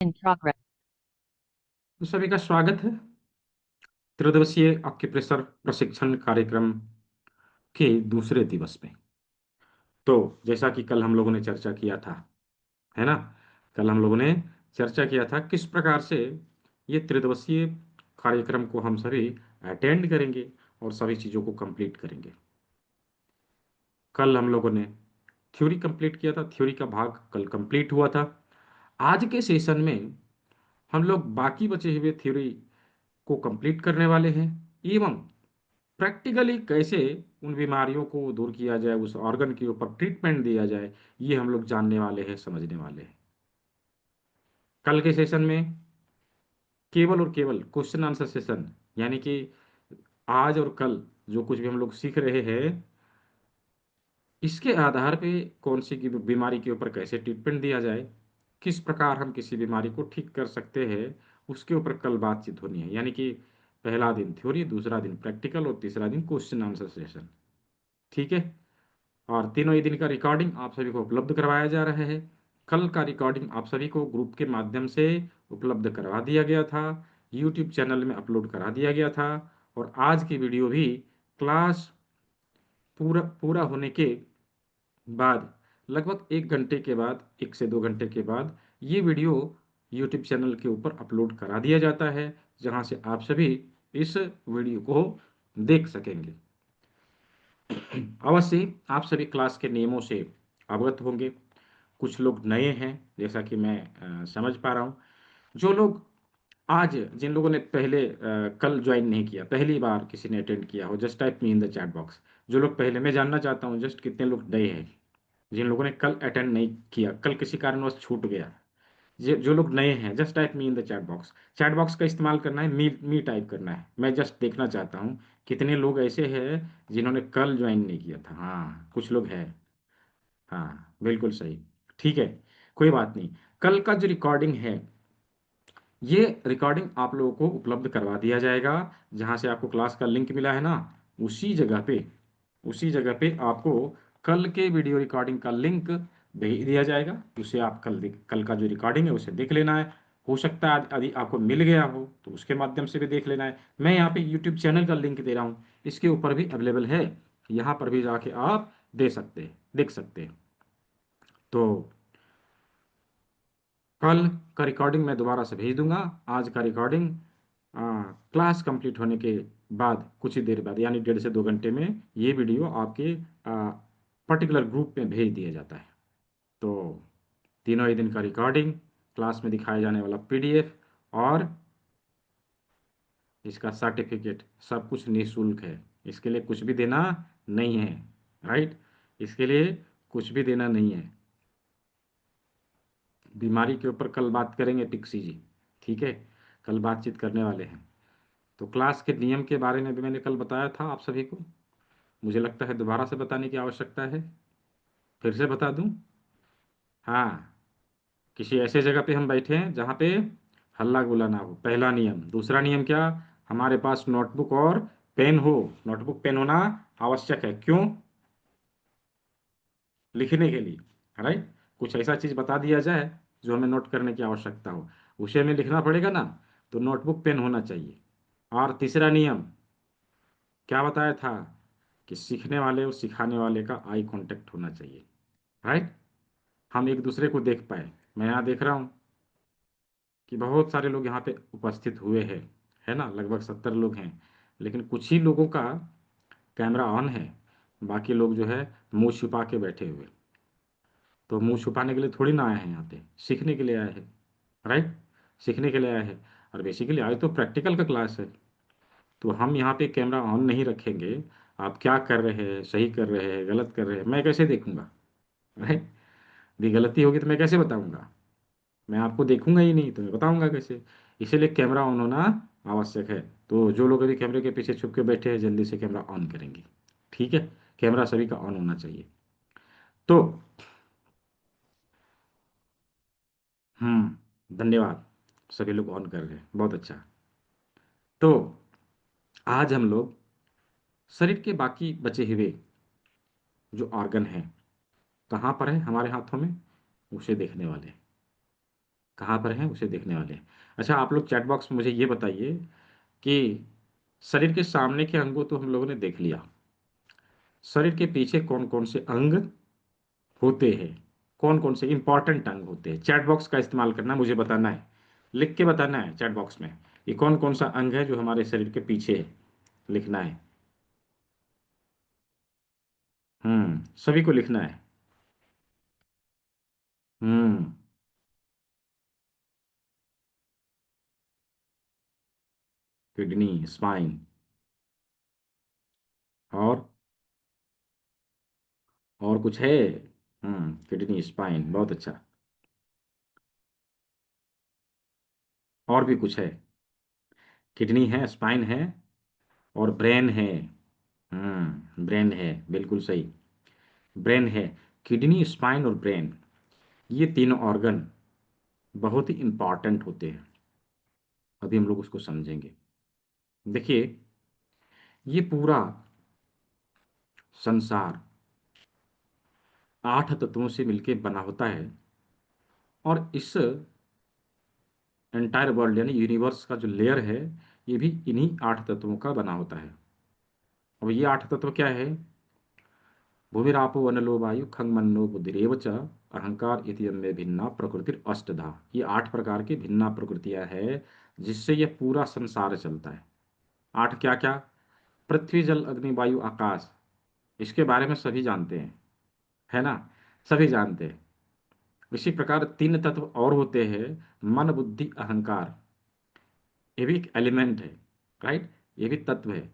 In progress. तो सभी का स्वागत है त्रयोदशीय एक्यूप्रेशर प्रशिक्षण कार्यक्रम के दूसरे दिवस में। तो जैसा कि कल हम लोगों ने चर्चा किया था, है ना। कल हम लोगों ने चर्चा किया था किस प्रकार से ये त्रिदिवसीय कार्यक्रम को हम सभी अटेंड करेंगे और सभी चीज़ों को कंप्लीट करेंगे। कल हम लोगों ने थ्योरी कंप्लीट किया था, थ्योरी का भाग कल कंप्लीट हुआ था। आज के सेशन में हम लोग बाकी बचे हुए थ्योरी को कंप्लीट करने वाले हैं एवं प्रैक्टिकली कैसे उन बीमारियों को दूर किया जाए, उस ऑर्गन के ऊपर ट्रीटमेंट दिया जाए, ये हम लोग जानने वाले हैं, समझने वाले हैं। कल के सेशन में केवल और केवल क्वेश्चन आंसर सेशन, यानी कि आज और कल जो कुछ भी हम लोग सीख रहे हैं, इसके आधार पे कौन सी की बीमारी के ऊपर कैसे ट्रीटमेंट दिया जाए, किस प्रकार हम किसी बीमारी को ठीक कर सकते हैं, उसके ऊपर कल बातचीत होनी है। यानी कि पहला दिन थ्योरी, दूसरा दिन प्रैक्टिकल और तीसरा दिन क्वेश्चन आंसर सेशन। ठीक है। और तीनों ही दिन का रिकॉर्डिंग आप सभी को उपलब्ध करवाया जा रहा है। कल का रिकॉर्डिंग आप सभी को ग्रुप के माध्यम से उपलब्ध करवा दिया गया था, यूट्यूब चैनल में अपलोड करा दिया गया था। और आज की वीडियो भी क्लास पूरा पूरा होने के बाद, लगभग 1 घंटे के बाद, 1 से 2 घंटे के बाद, ये वीडियो यूट्यूब चैनल के ऊपर अपलोड करा दिया जाता है, जहां से आप सभी इस वीडियो को देख सकेंगे। अवश्य आप सभी क्लास के नियमों से अवगत होंगे। कुछ लोग नए हैं, जैसा कि मैं समझ पा रहा हूँ। जो लोग आज, जिन लोगों ने पहले कल ज्वाइन नहीं किया, पहली बार किसी ने अटेंड किया हो, just type me in the chat box. जो लोग पहले, मैं जानना चाहता हूँ जस्ट कितने लोग नए हैं जिन लोगों ने कल अटेंड नहीं किया, कल किसी कारणवश छूट गया। जो लोग नए हैं, just type me in the chat box. Chat box का इस्तेमाल करना है, मी मी टाइप करना है। मैं जस्ट देखना चाहता हूँ कितने लोग ऐसे हैं जिन्होंने कल ज्वाइन नहीं किया था। हाँ, कुछ लोग हैं। हाँ, बिल्कुल सही। ठीक है, कोई बात नहीं। कल का जो रिकॉर्डिंग है, ये रिकॉर्डिंग आप लोगों को उपलब्ध करवा दिया जाएगा। जहाँ से आपको क्लास का लिंक मिला है ना, उसी जगह पे, उसी जगह पे आपको कल के वीडियो रिकॉर्डिंग का लिंक भेज दिया जाएगा। उसे आप कल का जो रिकॉर्डिंग है उसे देख लेना है। हो सकता है यदि आपको मिल गया हो तो उसके माध्यम से भी देख लेना है। मैं यहाँ पे यूट्यूब चैनल का लिंक दे रहा हूँ, इसके ऊपर भी अवेलेबल है। यहाँ पर भी जाके आप दे सकते हैं, देख सकते हैं। तो कल का रिकॉर्डिंग मैं दोबारा से भेज दूंगा। आज का रिकॉर्डिंग क्लास कंप्लीट होने के बाद कुछ ही देर बाद, यानी 1.5 से 2 घंटे में, ये वीडियो आपके पर्टिकुलर ग्रुप में भेज दिया जाता है। तो तीनों ही दिन का रिकॉर्डिंग, क्लास में दिखाया जाने वाला पीडीएफ और इसका सर्टिफिकेट, सब कुछ निःशुल्क है। इसके लिए कुछ भी देना नहीं है। राइट, इसके लिए कुछ भी देना नहीं है। बीमारी के ऊपर कल बात करेंगे टिक्सी जी, ठीक है। कल बातचीत करने वाले हैं। तो क्लास के नियम के बारे में भी मैंने कल बताया था आप सभी को। मुझे लगता है दोबारा से बताने की आवश्यकता है। फिर से बता दूं। हाँ, किसी ऐसे जगह पे हम बैठे हैं जहाँ पे हल्ला गुल्ला ना हो, पहला नियम। दूसरा नियम क्या, हमारे पास नोटबुक और पेन हो। नोटबुक पेन होना आवश्यक है। क्यों? लिखने के लिए। राइट, कुछ ऐसा चीज बता दिया जाए जो हमें नोट करने की आवश्यकता हो, उसे हमें लिखना पड़ेगा ना, तो नोटबुक पेन होना चाहिए। और तीसरा नियम क्या बताया था, कि सीखने वाले और सिखाने वाले का आई कांटेक्ट होना चाहिए। राइट, हम एक दूसरे को देख पाए। मैं यहाँ देख रहा हूँ कि बहुत सारे लोग यहाँ पे उपस्थित हुए हैं, है ना, लगभग 70 लोग हैं। लेकिन कुछ ही लोगों का कैमरा ऑन है, बाकी लोग जो है मुंह छुपा के बैठे हुए। तो मुंह छुपाने के लिए थोड़ी ना आए हैं, यहाँ पे सीखने के लिए आए हैं। राइट, सीखने के लिए आए हैं। और बेसिकली आज तो प्रैक्टिकल का क्लास है, तो हम यहाँ पे कैमरा ऑन नहीं रखेंगे। आप क्या कर रहे हैं, सही कर रहे हैं, गलत कर रहे हैं, मैं कैसे देखूंगा? राइट, यदि गलती होगी तो मैं कैसे बताऊंगा? मैं आपको देखूंगा ही नहीं तो मैं बताऊंगा कैसे? इसीलिए कैमरा ऑन होना आवश्यक है। तो जो लोग अभी कैमरे के पीछे छुप के बैठे हैं, जल्दी से कैमरा ऑन करेंगे। ठीक है, कैमरा सभी का ऑन होना चाहिए। तो धन्यवाद। सभी लोग ऑन कर रहे हैं, बहुत अच्छा। तो आज हम लोग शरीर के बाकी बचे हुए जो ऑर्गन हैं, कहाँ पर है हमारे हाथों में, उसे देखने वाले हैं। कहाँ पर हैं उसे देखने वाले हैं। अच्छा, आप लोग चैट बॉक्स में मुझे ये बताइए कि शरीर के सामने के अंगों तो हम लोगों ने देख लिया, शरीर के पीछे कौन कौन से अंग होते हैं, कौन कौन से इंपॉर्टेंट अंग होते हैं। चैट बॉक्स का इस्तेमाल करना, मुझे बताना है, लिख के बताना है चैट बॉक्स में कि कौन कौन सा अंग है जो हमारे शरीर के पीछे है, लिखना है। सभी को लिखना है। हम्म। किडनी, स्पाइन, और कुछ है? किडनी, स्पाइन, बहुत अच्छा। और भी कुछ है? किडनी है, स्पाइन है, और ब्रेन है। ब्रेन है, बिल्कुल सही। ब्रेन है। किडनी, स्पाइन और ब्रेन, ये तीनों ऑर्गन बहुत ही इंपॉर्टेंट होते हैं। अभी हम लोग उसको समझेंगे। देखिए, ये पूरा संसार 8 तत्वों से मिलकर बना होता है, और इस एंटायर वर्ल्ड यानी यूनिवर्स का जो लेयर है, ये भी इन्हीं 8 तत्वों का बना होता है। और ये 8 तत्व क्या है? भूमिरापो वनलो वायु खंग मन्नो बुद्धिरेव च अहंकार इति में भिन्ना प्रकृति अष्टधा। ये 8 प्रकार की भिन्ना प्रकृतियां है, जिससे यह पूरा संसार चलता है। 8 क्या क्या? पृथ्वी, जल, अग्नि, वायु, आकाश। इसके बारे में सभी जानते हैं, है ना? सभी जानते हैं। इसी प्रकार 3 तत्व और होते हैं, मन, बुद्धि, अहंकार। ये भी एक एलिमेंट है, राइट? ये भी तत्व है।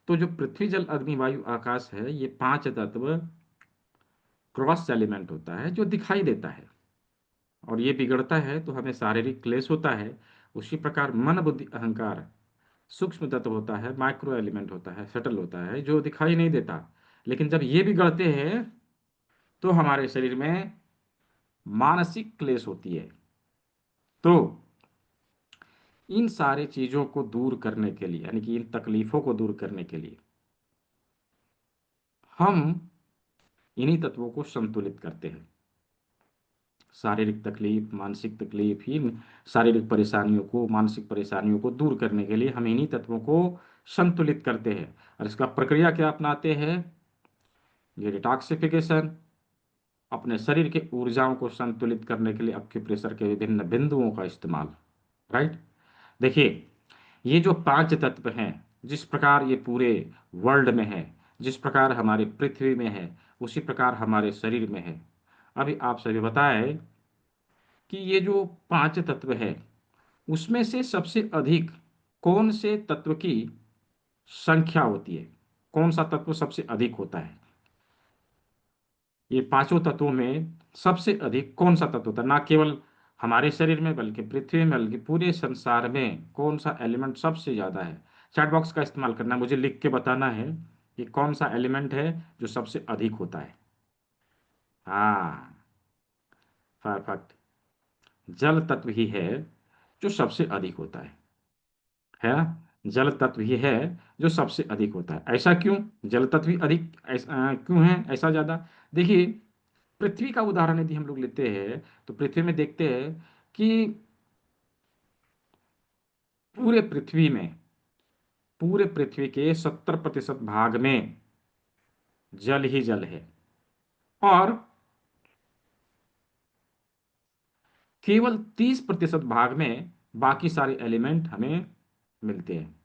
तो जो पृथ्वी, जल, अग्नि, वायु, आकाश है, ये 5 तत्व क्रॉस एलिमेंट होता है जो दिखाई देता है, और ये बिगड़ता है तो हमें शारीरिक क्लेश होता है। उसी प्रकार मन, बुद्धि, अहंकार सूक्ष्म तत्व होता है, माइक्रो एलिमेंट होता है, सटल होता है, जो दिखाई नहीं देता। लेकिन जब ये बिगड़ते हैं तो हमारे शरीर में मानसिक क्लेश होती है। तो इन सारे चीजों को दूर करने के लिए, यानी कि इन तकलीफों को दूर करने के लिए, हम इन्हीं तत्वों को संतुलित करते हैं। शारीरिक तकलीफ, मानसिक तकलीफ, इन शारीरिक परेशानियों को, मानसिक परेशानियों को दूर करने के लिए हम इन्हीं तत्वों को संतुलित करते हैं। और इसका प्रक्रिया क्या अपनाते हैं? ये डिटॉक्सिफिकेशन, अपने शरीर के ऊर्जाओं को संतुलित करने के लिए एक्यूप्रेशर के विभिन्न बिंदुओं का इस्तेमाल, राइट? देखिए, ये जो 5 तत्व हैं, जिस प्रकार ये पूरे वर्ल्ड में है, जिस प्रकार हमारी पृथ्वी में है, उसी प्रकार हमारे शरीर में है। अभी आप सभी बताएं कि ये जो 5 तत्व है, उसमें से सबसे अधिक कौन से तत्व की संख्या होती है? कौन सा तत्व सबसे अधिक होता है? ये पांचों तत्वों में सबसे अधिक कौन सा तत्व होता है? ना केवल हमारे शरीर में, बल्कि पृथ्वी में, बल्कि पूरे संसार में कौन सा एलिमेंट सबसे ज्यादा है? चैट बॉक्स का इस्तेमाल करना है, मुझे लिख के बताना है कि कौन सा एलिमेंट है जो सबसे अधिक होता है। हाँ, परफेक्ट। जल तत्व ही है जो सबसे अधिक होता है ना? जल तत्व ही है जो सबसे अधिक होता है। ऐसा क्यों? जल तत्व ही अधिक क्यों है ऐसा ज्यादा? देखिए, पृथ्वी का उदाहरण यदि हम लोग लेते हैं, तो पृथ्वी में देखते हैं कि पूरे पृथ्वी में, पूरे पृथ्वी के 70% भाग में जल ही जल है, और केवल 30% भाग में बाकी सारे एलिमेंट हमें मिलते हैं।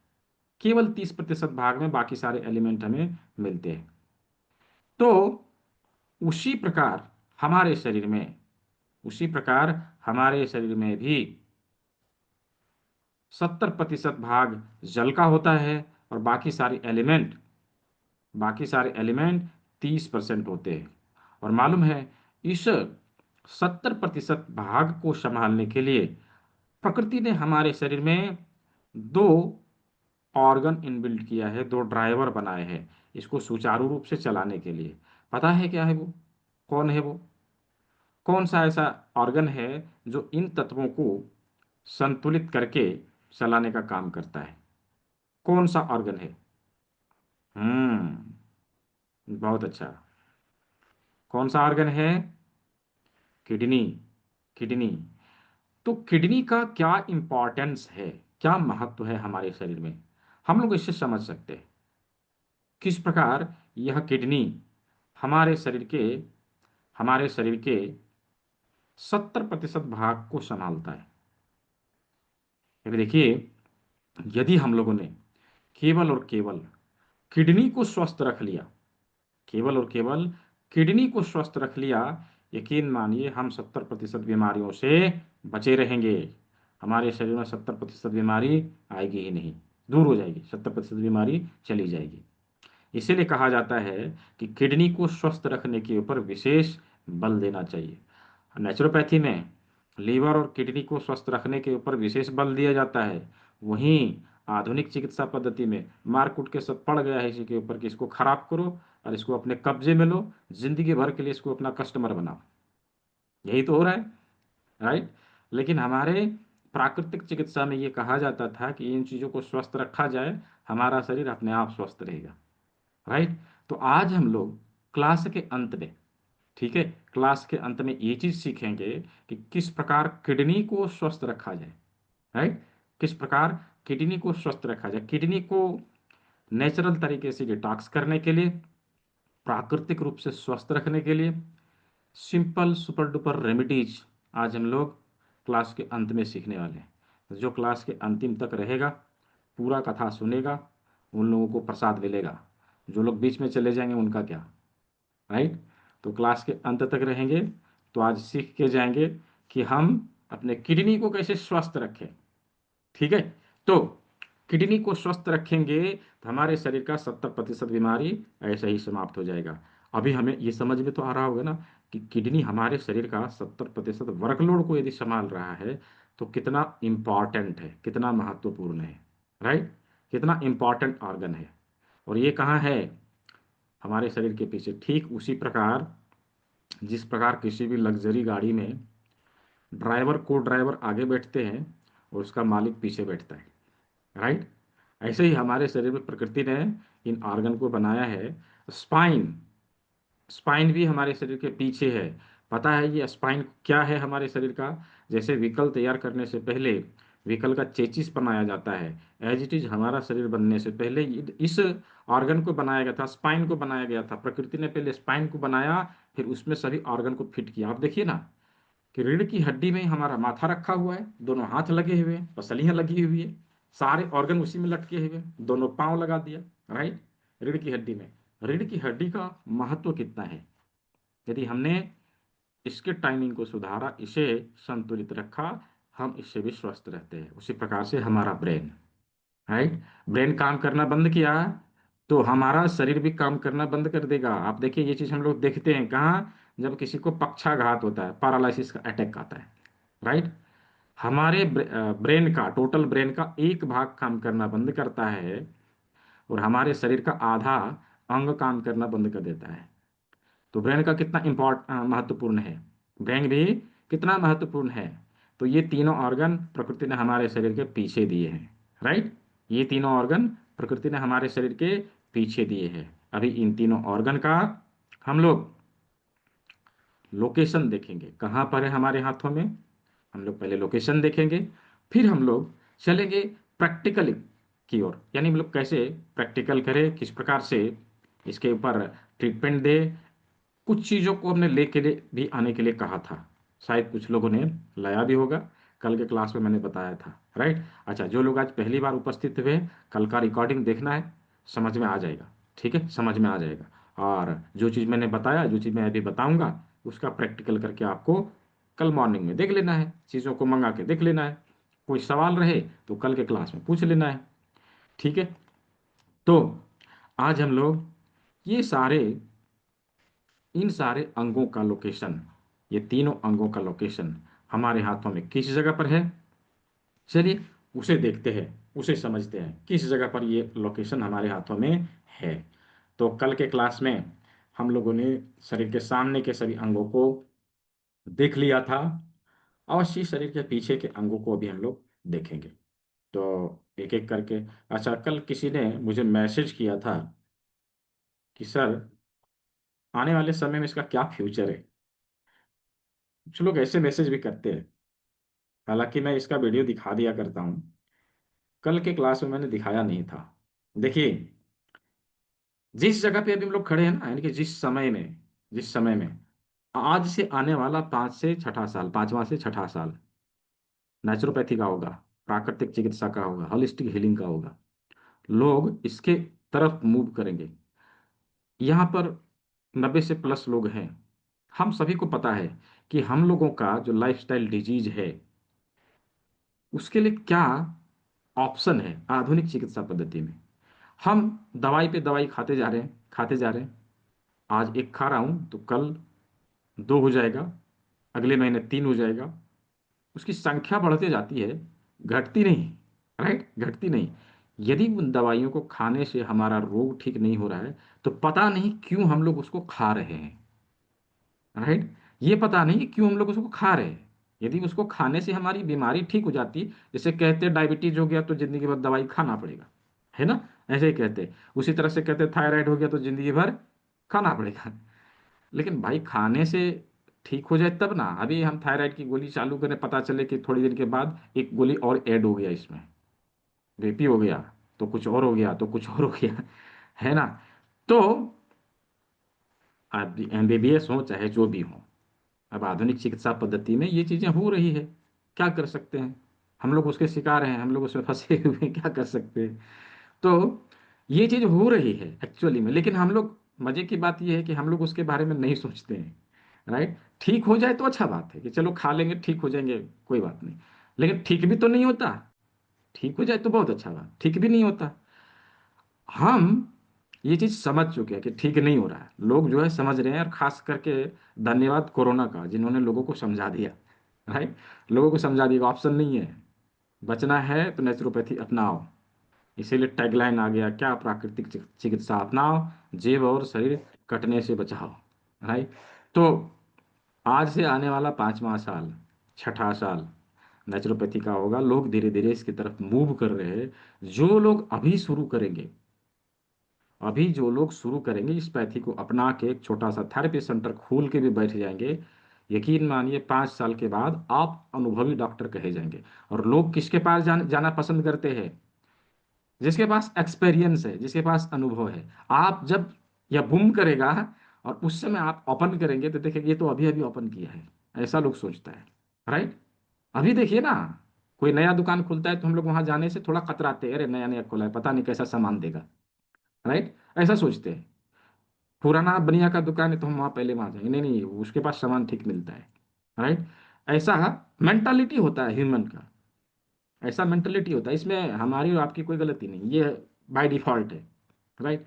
केवल 30% भाग में बाकी सारे एलिमेंट हमें मिलते हैं। तो उसी प्रकार हमारे शरीर में, उसी प्रकार हमारे शरीर में भी 70% भाग जल का होता है, और बाकी सारे एलिमेंट 30% होते हैं। और मालूम है, इस 70% भाग को संभालने के लिए प्रकृति ने हमारे शरीर में दो ऑर्गन इनबिल्ट किया है, दो ड्राइवर बनाए हैं इसको सुचारू रूप से चलाने के लिए। पता है क्या है वो? कौन है वो? कौन सा ऐसा ऑर्गन है जो इन तत्वों को संतुलित करके चलाने का काम करता है? कौन सा ऑर्गन है? बहुत अच्छा। कौन सा ऑर्गन है? किडनी। किडनी। तो किडनी का क्या इंपॉर्टेंस है, क्या महत्व है हमारे शरीर में, हम लोग इससे समझ सकते हैं किस प्रकार यह किडनी हमारे शरीर के हमारे शरीर के 70% भाग को संभालता है। अभी देखिए, यदि हम लोगों ने केवल और केवल किडनी को स्वस्थ रख लिया, केवल और केवल किडनी को स्वस्थ रख लिया, यकीन मानिए हम 70% बीमारियों से बचे रहेंगे। हमारे शरीर में 70% बीमारी आएगी ही नहीं, दूर हो जाएगी, 70% बीमारी चली जाएगी। इसीलिए कहा जाता है कि किडनी को स्वस्थ रखने के ऊपर विशेष बल देना चाहिए। नेचुरोपैथी में लीवर और किडनी को स्वस्थ रखने के ऊपर विशेष बल दिया जाता है। वहीं आधुनिक चिकित्सा पद्धति में मार कूट के सब पड़ गया है इसी के ऊपर कि इसको खराब करो और इसको अपने कब्जे में लो, जिंदगी भर के लिए इसको अपना कस्टमर बनाओ। यही तो हो रहा है, राइट। लेकिन हमारे प्राकृतिक चिकित्सा में ये कहा जाता था कि इन चीज़ों को स्वस्थ रखा जाए, हमारा शरीर अपने आप स्वस्थ रहेगा, राइट। तो आज हम लोग क्लास के अंत में, ठीक है, क्लास के अंत में ये चीज सीखेंगे कि किस प्रकार किडनी को स्वस्थ रखा जाए, राइट। किस प्रकार किडनी को स्वस्थ रखा जाए, किडनी को नेचुरल तरीके से डिटॉक्स करने के लिए, प्राकृतिक रूप से स्वस्थ रखने के लिए सिंपल सुपर डुपर रेमेडीज आज हम लोग क्लास के अंत में सीखने वाले हैं। तो जो क्लास के अंतिम तक रहेगा, पूरा कथा सुनेगा, उन लोगों को प्रसाद मिलेगा। जो लोग बीच में चले जाएंगे उनका क्या, राइट। तो क्लास के अंत तक रहेंगे तो आज सीख के जाएंगे कि हम अपने किडनी को कैसे स्वस्थ रखें, ठीक है। तो किडनी को स्वस्थ रखेंगे तो हमारे शरीर का 70% बीमारी ऐसे ही समाप्त हो जाएगा। अभी हमें ये समझ में तो आ रहा होगा ना कि किडनी हमारे शरीर का 70% वर्कलोड को यदि संभाल रहा है तो कितना इंपॉर्टेंट है, कितना महत्वपूर्ण है, राइट। कितना इंपॉर्टेंट ऑर्गन है। और ये कहाँ है, हमारे शरीर के पीछे, ठीक उसी प्रकार जिस प्रकार किसी भी लग्जरी गाड़ी में ड्राइवर को ड्राइवर आगे बैठते हैं और उसका मालिक पीछे बैठता है, राइट। ऐसे ही हमारे शरीर में प्रकृति ने इन ऑर्गन को बनाया है। स्पाइन, स्पाइन भी हमारे शरीर के पीछे है। पता है ये स्पाइन क्या है हमारे शरीर का? जैसे व्हीकल तैयार करने से पहले व्हीकल का चेचिस बनाया जाता है, एज इट इज हमारा शरीर बनने से पहले इस ऑर्गन को बनाया गया था, स्पाइन को बनाया गया था। प्रकृति ने पहले स्पाइन को बनाया, फिर उसमें सभी ऑर्गन को फिट किया। आप देखिए ना कि रीढ़ की हड्डी में ही हमारा माथा रखा हुआ है, दोनों हाथ लगे हुए हैं, पसलियां लगी हुई है, सारे ऑर्गन उसी में लटके हुए हैं, दोनों पांव लगा दिया, राइट। रीढ़ की हड्डी में, रीढ़ की हड्डी का महत्व कितना है। यदि हमने इसके टाइमिंग को सुधारा, इसे संतुलित रखा, हम इससे भी स्वस्थ रहते हैं। उसी प्रकार से हमारा ब्रेन, राइट, ब्रेन काम करना बंद किया तो हमारा शरीर भी काम करना बंद कर देगा। आप देखिए ये चीज हम लोग देखते हैं कहाँ, जब किसी को पक्षाघात होता है, पैरालिसिस का अटैक आता है, राइट। हमारे ब्रेन का, टोटल ब्रेन का एक भाग काम करना बंद करता है और हमारे शरीर का आधा अंग काम करना बंद कर देता है। तो ब्रेन का कितना महत्वपूर्ण है, ब्रेन भी कितना महत्वपूर्ण है। तो ये तीनों ऑर्गन प्रकृति ने हमारे शरीर के पीछे दिए हैं, राइट। ये तीनों ऑर्गन प्रकृति ने हमारे शरीर के पीछे दिए हैं। अभी इन तीनों ऑर्गन का हम लोग लोकेशन देखेंगे, कहाँ पर है हमारे हाथों में। हम लोग पहले लोकेशन देखेंगे, फिर हम लोग चलेंगे प्रैक्टिकल की ओर, यानी हम लोग कैसे प्रैक्टिकल करें, किस प्रकार से इसके ऊपर ट्रीटमेंट दे। कुछ चीज़ों को हमने लेके भी आने के लिए कहा था, शायद कुछ लोगों ने लाया भी होगा, कल के क्लास में मैंने बताया था, राइट। अच्छा, जो लोग आज पहली बार उपस्थित हुए, कल का रिकॉर्डिंग देखना है, समझ में आ जाएगा, ठीक है, समझ में आ जाएगा। और जो चीज़ मैंने बताया, जो चीज़ मैं अभी बताऊंगा, उसका प्रैक्टिकल करके आपको कल मॉर्निंग में देख लेना है, चीज़ों को मंगा के देख लेना है। कोई सवाल रहे तो कल के क्लास में पूछ लेना है, ठीक है। तो आज हम लोग ये सारे, इन सारे अंगों का लोकेशन, ये तीनों अंगों का लोकेशन हमारे हाथों में किस जगह पर है, चलिए उसे देखते हैं, उसे समझते हैं किस जगह पर ये लोकेशन हमारे हाथों में है। तो कल के क्लास में हम लोगों ने शरीर के सामने के सभी अंगों को देख लिया था, अवश्य शरीर के पीछे के अंगों को भी हम लोग देखेंगे। तो एक एक करके, अच्छा, कल किसी ने मुझे मैसेज किया था कि सर आने वाले समय में इसका क्या फ्यूचर है। कुछ लोग ऐसे मैसेज भी करते हैं, हालांकि मैं इसका वीडियो दिखा दिया करता हूँ, कल के क्लास में मैंने दिखाया नहीं था। देखिए, जिस जगह पे अभी हम लोग खड़े हैं ना, यानी कि जिस समय में आज से आने वाला 5 से 6 साल, 5वां से 6ठा साल नेचुरोपैथी का होगा, प्राकृतिक चिकित्सा का होगा, होलिस्टिक हीलिंग का होगा। लोग इसके तरफ मूव करेंगे। यहाँ पर 90 से प्लस लोग हैं। हम सभी को पता है कि हम लोगों का जो लाइफस्टाइल डिजीज है, उसके लिए क्या ऑप्शन है आधुनिक चिकित्सा पद्धति में। हम दवाई पे दवाई खाते जा रहे हैं, खाते जा रहे हैं। आज एक खा रहा हूं तो कल 2 हो जाएगा, अगले महीने 3 हो जाएगा। उसकी संख्या बढ़ते जाती है, घटती नहीं। राइट, घटती नहीं। यदि उन दवाइयों को खाने से हमारा रोग ठीक नहीं हो रहा है, तो पता नहीं क्यों हम लोग उसको खा रहे हैं। राइट, ये पता नहीं कि क्यों हम लोग उसको खा रहे हैं। यदि उसको खाने से हमारी बीमारी ठीक हो जाती, जैसे कहते हैं डायबिटीज हो गया तो जिंदगी भर दवाई खाना पड़ेगा, है ना, ऐसे ही कहते हैं। उसी तरह से कहते हैं थायराइड हो गया तो जिंदगी भर खाना पड़ेगा। लेकिन भाई खाने से ठीक हो जाए तब ना। अभी हम थायराइड की गोली चालू करें, पता चले कि थोड़ी देर के बाद एक गोली और ऐड हो गया इसमें, बीपी हो गया, तो कुछ और हो गया, तो कुछ और हो गया, है ना। तो आप एमबीबीएस हो चाहे जो भी हो, अब आधुनिक चिकित्सा पद्धति में ये चीजें हो रही है। क्या कर सकते हैं, हम लोग उसके शिकार हैं, हम लोग उसमें फंसे हुए हैं, क्या कर सकते हैं। तो ये चीज हो रही है एक्चुअली में, लेकिन हम लोग, मजे की बात ये है कि हम लोग उसके बारे में नहीं सोचते हैं। राइट, ठीक हो जाए तो अच्छा बात है कि चलो खा लेंगे, ठीक हो जाएंगे, कोई बात नहीं। लेकिन ठीक भी तो नहीं होता। ठीक हो जाए तो बहुत अच्छा बात, ठीक भी नहीं होता। हम ये चीज समझ चुके हैं कि ठीक नहीं हो रहा है, लोग जो है समझ रहे हैं, और खास करके धन्यवाद कोरोना का, जिन्होंने लोगों को समझा दिया। राइट, लोगों को समझा दिया ऑप्शन नहीं है, बचना है तो नेचुरोपैथी अपनाओ। इसीलिए टैगलाइन आ गया क्या, प्राकृतिक चिकित्सा अपनाओ, जीव और शरीर कटने से बचाओ। राइट। तो आज से आने वाला 5वां साल, 6ठा साल नेचुरोपैथी का होगा। लोग धीरे धीरे इसकी तरफ मूव कर रहे हैं। जो लोग अभी शुरू करेंगे, अभी जो लोग शुरू करेंगे इस पैथी को अपना के, एक छोटा सा थेरेपी सेंटर खोल के भी बैठ जाएंगे, यकीन मानिए 5 साल के बाद आप अनुभवी डॉक्टर कहे जाएंगे। और लोग किसके पास जाना पसंद करते हैं? जिसके पास एक्सपीरियंस है, जिसके पास अनुभव है। आप जब यह बूम करेगा और उस समय आप ओपन करेंगे तो देखिए ये तो अभी अभी ओपन किया है, ऐसा लोग सोचता है। राइट, अभी देखिए ना, कोई नया दुकान खुलता है तो हम लोग वहां जाने से थोड़ा कतराते हैं, अरे नया नया खोला है, पता नहीं कैसा सामान देगा। राइट, ऐसा सोचते हैं। पुराना बनिया का दुकान है तो हम वहां पहले वहां जाएंगे, नहीं नहीं उसके पास सामान ठीक मिलता है। राइट, ऐसा मेंटालिटी होता है ह्यूमन का, ऐसा मेंटालिटी होता है। इसमें हमारी और आपकी कोई गलती नहीं, ये बाय डिफॉल्ट है। राइट।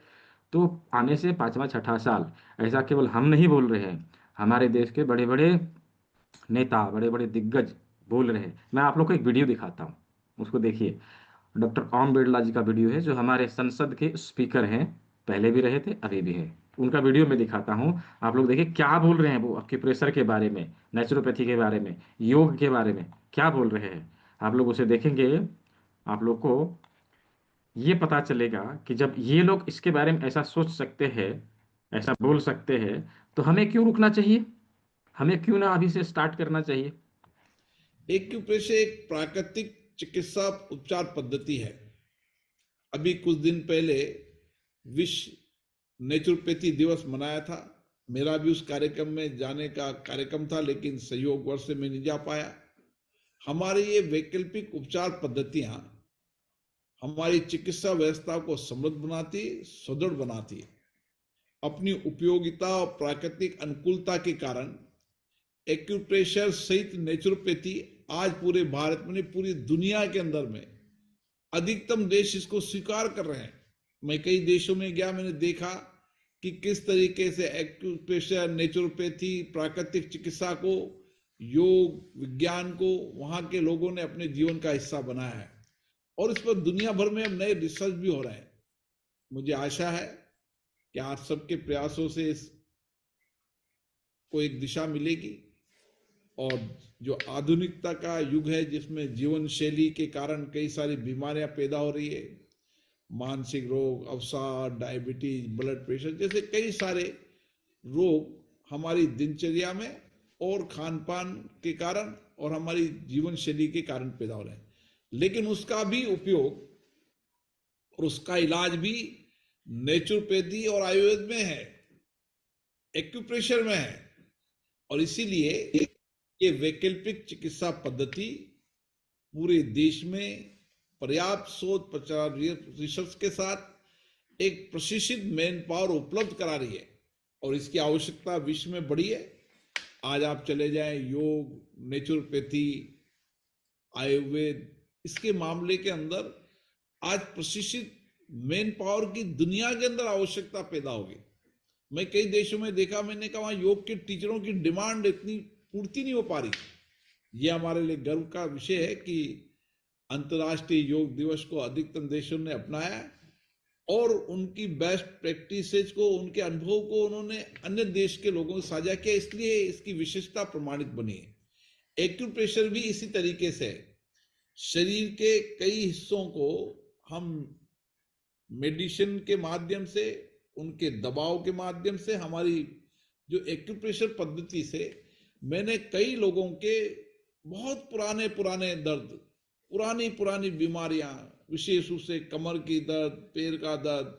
तो आने से 5वां 6ठा साल, ऐसा केवल हम नहीं बोल रहे हैं, हमारे देश के बड़े बड़े नेता, बड़े बड़े दिग्गज बोल रहे हैं। मैं आप लोग को एक वीडियो दिखाता हूँ, उसको देखिए। डॉक्टर ओम बिरला जी का वीडियो है, जो हमारे संसद के स्पीकर हैं, पहले भी रहे थे अभी भी है। उनका वीडियो मैं दिखाता हूँ, आप लोग देखिए क्या बोल रहे हैं वो आपके प्रेशर के बारे में, नेचुरोपैथी के बारे में, योग के बारे में क्या बोल रहे हैं। आप लोग उसे देखेंगे, आप लोग को ये पता चलेगा कि जब ये लोग इसके बारे में ऐसा सोच सकते हैं, ऐसा बोल सकते हैं, तो हमें क्यों रुकना चाहिए, हमें क्यों ना अभी से स्टार्ट करना चाहिए। एक्यूप्रेशर एक प्राकृतिक चिकित्सा उपचार पद्धति है। अभी कुछ दिन पहले विश्व नेचुरोपैथी दिवस मनाया था। मेरा भी उस कार्यक्रम में जाने का कार्यक्रम था, लेकिन संयोगवश से मैं नहीं जा पाया। हमारी ये वैकल्पिक उपचार पद्धतियां हमारी चिकित्सा व्यवस्था को समृद्ध बनाती, सुदृढ़ बनाती। अपनी उपयोगिता और प्राकृतिक अनुकूलता के कारण एक्यूप्रेशर सहित नेचुरोपैथी आज पूरे भारत में, पूरी दुनिया के अंदर में अधिकतम देश इसको स्वीकार कर रहे हैं। मैं कई देशों में गया, मैंने देखा कि किस तरीके से एक्यूप्रेशर, नेचुरोपैथी, प्राकृतिक चिकित्सा को, योग विज्ञान को वहां के लोगों ने अपने जीवन का हिस्सा बनाया है। और इस पर दुनिया भर में अब नए रिसर्च भी हो रहे हैं। मुझे आशा है कि आप सबके प्रयासों से इसको एक दिशा मिलेगी। और जो आधुनिकता का युग है, जिसमें जीवन शैली के कारण कई सारी बीमारियां पैदा हो रही है, मानसिक रोग, अवसाद, डायबिटीज, ब्लड प्रेशर जैसे कई सारे रोग हमारी दिनचर्या में और खान पान के कारण और हमारी जीवन शैली के कारण पैदा हो रहे हैं, लेकिन उसका भी उपयोग और उसका इलाज भी नेचुरोपैथी और आयुर्वेद में है, एक्यूप्रेशर में है। और इसीलिए ये वैकल्पिक चिकित्सा पद्धति पूरे देश में पर्याप्त शोध प्रचार रिसर्च के साथ एक प्रशिक्षित मैन पावर उपलब्ध करा रही है, और इसकी आवश्यकता विश्व में बढ़ी है। आज आप चले जाएं, योग, नेचुरोपैथी, आयुर्वेद, इसके मामले के अंदर आज प्रशिक्षित मैन पावर की दुनिया के अंदर आवश्यकता पैदा होगी। मैं कई देशों में देखा, मैंने कहा वहां योग के टीचरों की डिमांड इतनी पूर्ति नहीं हो पा रही। यह हमारे लिए गर्व का विषय है कि अंतर्राष्ट्रीय योग दिवस को अधिकतम देशों ने अपनाया और उनकी बेस्ट प्रैक्टिसेज को, उनके अनुभव को उन्होंने अन्य देश के लोगों से साझा किया, इसलिए इसकी विशेषता प्रमाणित बनी है। एक्यूप्रेशर भी इसी तरीके से शरीर के कई हिस्सों को हम मेडिसिन के माध्यम से, उनके दबाव के माध्यम से, हमारी जो एक्यूप्रेशर पद्धति से मैंने कई लोगों के बहुत पुराने पुराने दर्द, पुरानी पुरानी बीमारियां, विशेष रूप से कमर की दर्द, पैर का दर्द,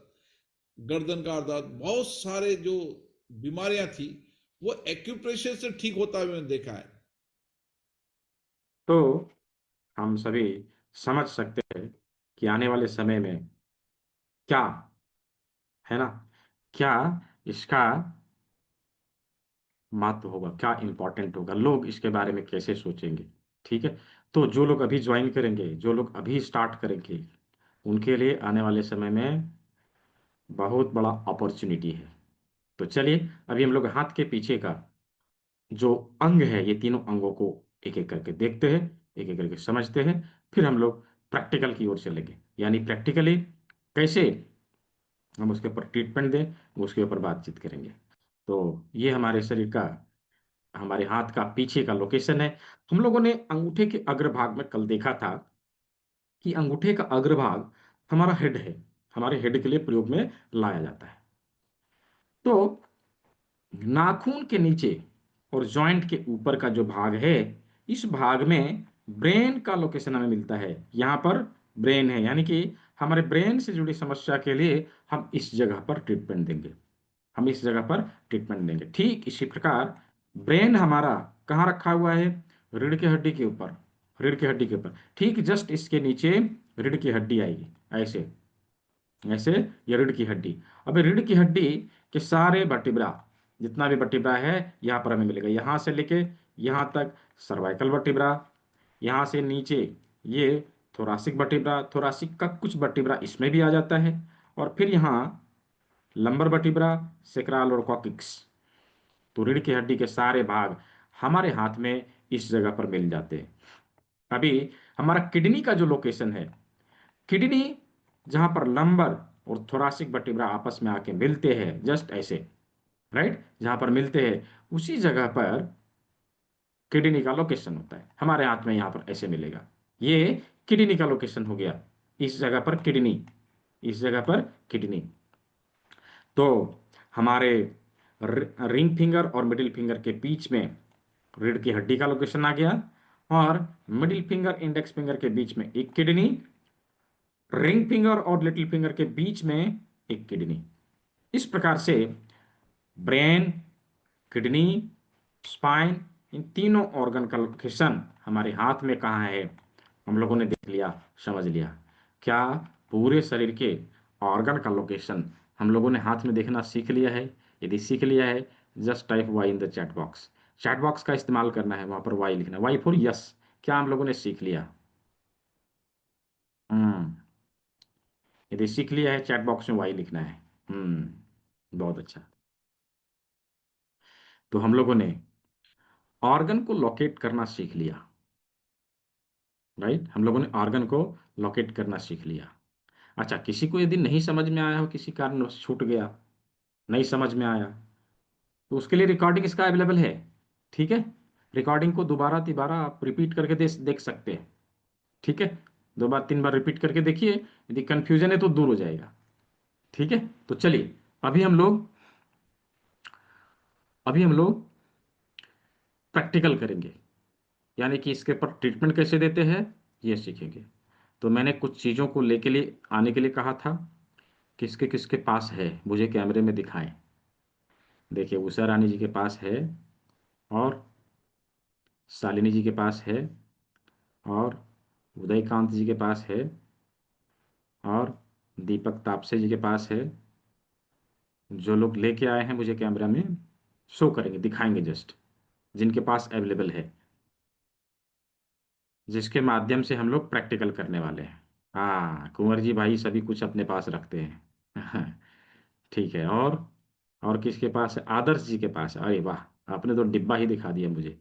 गर्दन का दर्द, बहुत सारे जो बीमारियां थी वो एक्यूप्रेशर से ठीक होता हुआ मैंने देखा है। तो हम सभी समझ सकते हैं कि आने वाले समय में क्या है ना, क्या इसका महत्व होगा, क्या इंपॉर्टेंट होगा, लोग इसके बारे में कैसे सोचेंगे। ठीक है, तो जो लोग अभी ज्वाइन करेंगे, जो लोग अभी स्टार्ट करेंगे, उनके लिए आने वाले समय में बहुत बड़ा अपॉर्चुनिटी है। तो चलिए अभी हम लोग हाथ के पीछे का जो अंग है, ये तीनों अंगों को एक एक करके देखते हैं, एक एक करके समझते हैं, फिर हम लोग प्रैक्टिकल की ओर चलेंगे, यानी प्रैक्टिकली कैसे हम उसके ऊपर ट्रीटमेंट दें, उसके ऊपर बातचीत करेंगे। तो ये हमारे शरीर का, हमारे हाथ का पीछे का लोकेशन है। हम लोगों ने अंगूठे के अग्रभाग में कल देखा था कि अंगूठे का अग्रभाग हमारा हेड है, हमारे हेड के लिए प्रयोग में लाया जाता है। तो नाखून के नीचे और जॉइंट के ऊपर का जो भाग है, इस भाग में ब्रेन का लोकेशन हमें मिलता है। यहाँ पर ब्रेन है, यानी कि हमारे ब्रेन से जुड़ी समस्या के लिए हम इस जगह पर ट्रीटमेंट देंगे, हम इस जगह पर ट्रीटमेंट देंगे। ठीक इसी प्रकार ब्रेन हमारा कहाँ रखा हुआ है, रीढ़ की हड्डी के ऊपर, रीढ़ की हड्डी के ऊपर, ठीक जस्ट इसके नीचे रीढ़ की हड्डी आएगी, ऐसे ऐसे, ये रीढ़ की हड्डी। अब रीढ़ की हड्डी के सारे वर्टिब्रा, जितना भी वर्टिब्रा है यहाँ पर हमें मिलेगा, यहाँ से लेके यहाँ तक सर्वाइकल वर्टिब्रा, यहाँ से नीचे ये थोरासिक वर्टिब्रा, थोरासिक का कुछ वर्टिब्रा इसमें भी आ जाता है, और फिर यहाँ लंबर वर्टिब्रा, सेक्रल और कॉकिक्स। तो रीढ़ की हड्डी के सारे भाग हमारे हाथ में इस जगह पर मिल जाते हैं। अभी हमारा किडनी का जो लोकेशन है, किडनी जहां पर लंबर और थोरासिक वर्टिब्रा आपस में आके मिलते हैं, जस्ट ऐसे, राइट, जहां पर मिलते हैं उसी जगह पर किडनी का लोकेशन होता है। हमारे हाथ में यहां पर ऐसे मिलेगा, ये किडनी का लोकेशन हो गया, इस जगह पर किडनी, इस जगह पर किडनी। तो हमारे रिंग फिंगर और मिडिल फिंगर के बीच में रीढ़ की हड्डी का लोकेशन आ गया, और मिडिल फिंगर इंडेक्स फिंगर के बीच में एक किडनी, रिंग फिंगर और लिटिल फिंगर के बीच में एक किडनी। इस प्रकार से ब्रेन, किडनी, स्पाइन, इन तीनों ऑर्गन का लोकेशन हमारे हाथ में कहाँ है, हम लोगों ने देख लिया, समझ लिया। क्या पूरे शरीर के ऑर्गन का लोकेशन हम लोगों ने हाथ में देखना सीख लिया है? यदि सीख लिया है, just type Y in the chat box. Chat box का इस्तेमाल करना है, वहां पर वाई लिखना, वाई फॉर यस। क्या हम लोगों ने सीख लिया? हम्म, यदि सीख लिया है, चैट बॉक्स में वाई लिखना है। बहुत अच्छा। तो हम लोगों ने ऑर्गन को लोकेट करना सीख लिया, राइट, हम लोगों ने ऑर्गन को लोकेट करना सीख लिया। अच्छा, किसी को यदि नहीं समझ में आया हो, किसी कारण छूट गया, नहीं समझ में आया, तो उसके लिए रिकॉर्डिंग इसका अवेलेबल है। ठीक है, रिकॉर्डिंग को दोबारा तिबारा आप रिपीट करके देख सकते हैं। ठीक है, 2 बार 3 बार रिपीट करके देखिए, यदि कंफ्यूजन है तो दूर हो जाएगा। ठीक है, तो चलिए अभी हम लोग प्रैक्टिकल करेंगे। यानी कि इसके ऊपर ट्रीटमेंट कैसे देते हैं ये सीखेंगे। तो मैंने कुछ चीज़ों को लेके लिए आने के लिए कहा था, किसके किसके पास है मुझे कैमरे में दिखाएं। देखिए उषा रानी जी के पास है, और शालिनी जी के पास है, और उदयकांत जी के पास है, और दीपक तापसे जी के पास है। जो लोग लेके आए हैं मुझे कैमरा में शो करेंगे, दिखाएंगे जस्ट, जिनके पास अवेलेबल है, जिसके माध्यम से हम लोग प्रैक्टिकल करने वाले हैं। हाँ कुंवर जी भाई सभी कुछ अपने पास रखते हैं। ठीक है। और किसके पास है? आदर्श जी के पास है। अरे वाह, आपने तो डिब्बा ही दिखा दिया मुझे।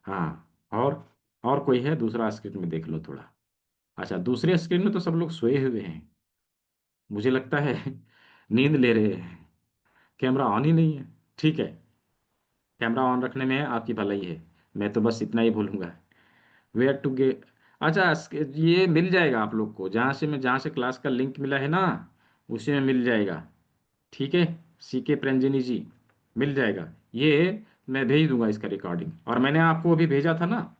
हाँ, और कोई है? दूसरा स्क्रीन में देख लो थोड़ा। अच्छा, दूसरे स्क्रीन में तो सब लोग सोए हुए हैं, मुझे लगता है नींद ले रहे हैं, कैमरा ऑन ही नहीं है। ठीक है, कैमरा ऑन रखने में आपकी भलाई है, मैं तो बस इतना ही बोलूंगा। वेयर टू गेट, अच्छा ये मिल जाएगा आप लोग को, जहाँ से क्लास का लिंक मिला है ना, उसी में मिल जाएगा। ठीक है, सीके प्रेंजिनी जी, मिल जाएगा ये। मैं भेज दूंगा इसका रिकॉर्डिंग। और मैंने आपको अभी भेजा था ना,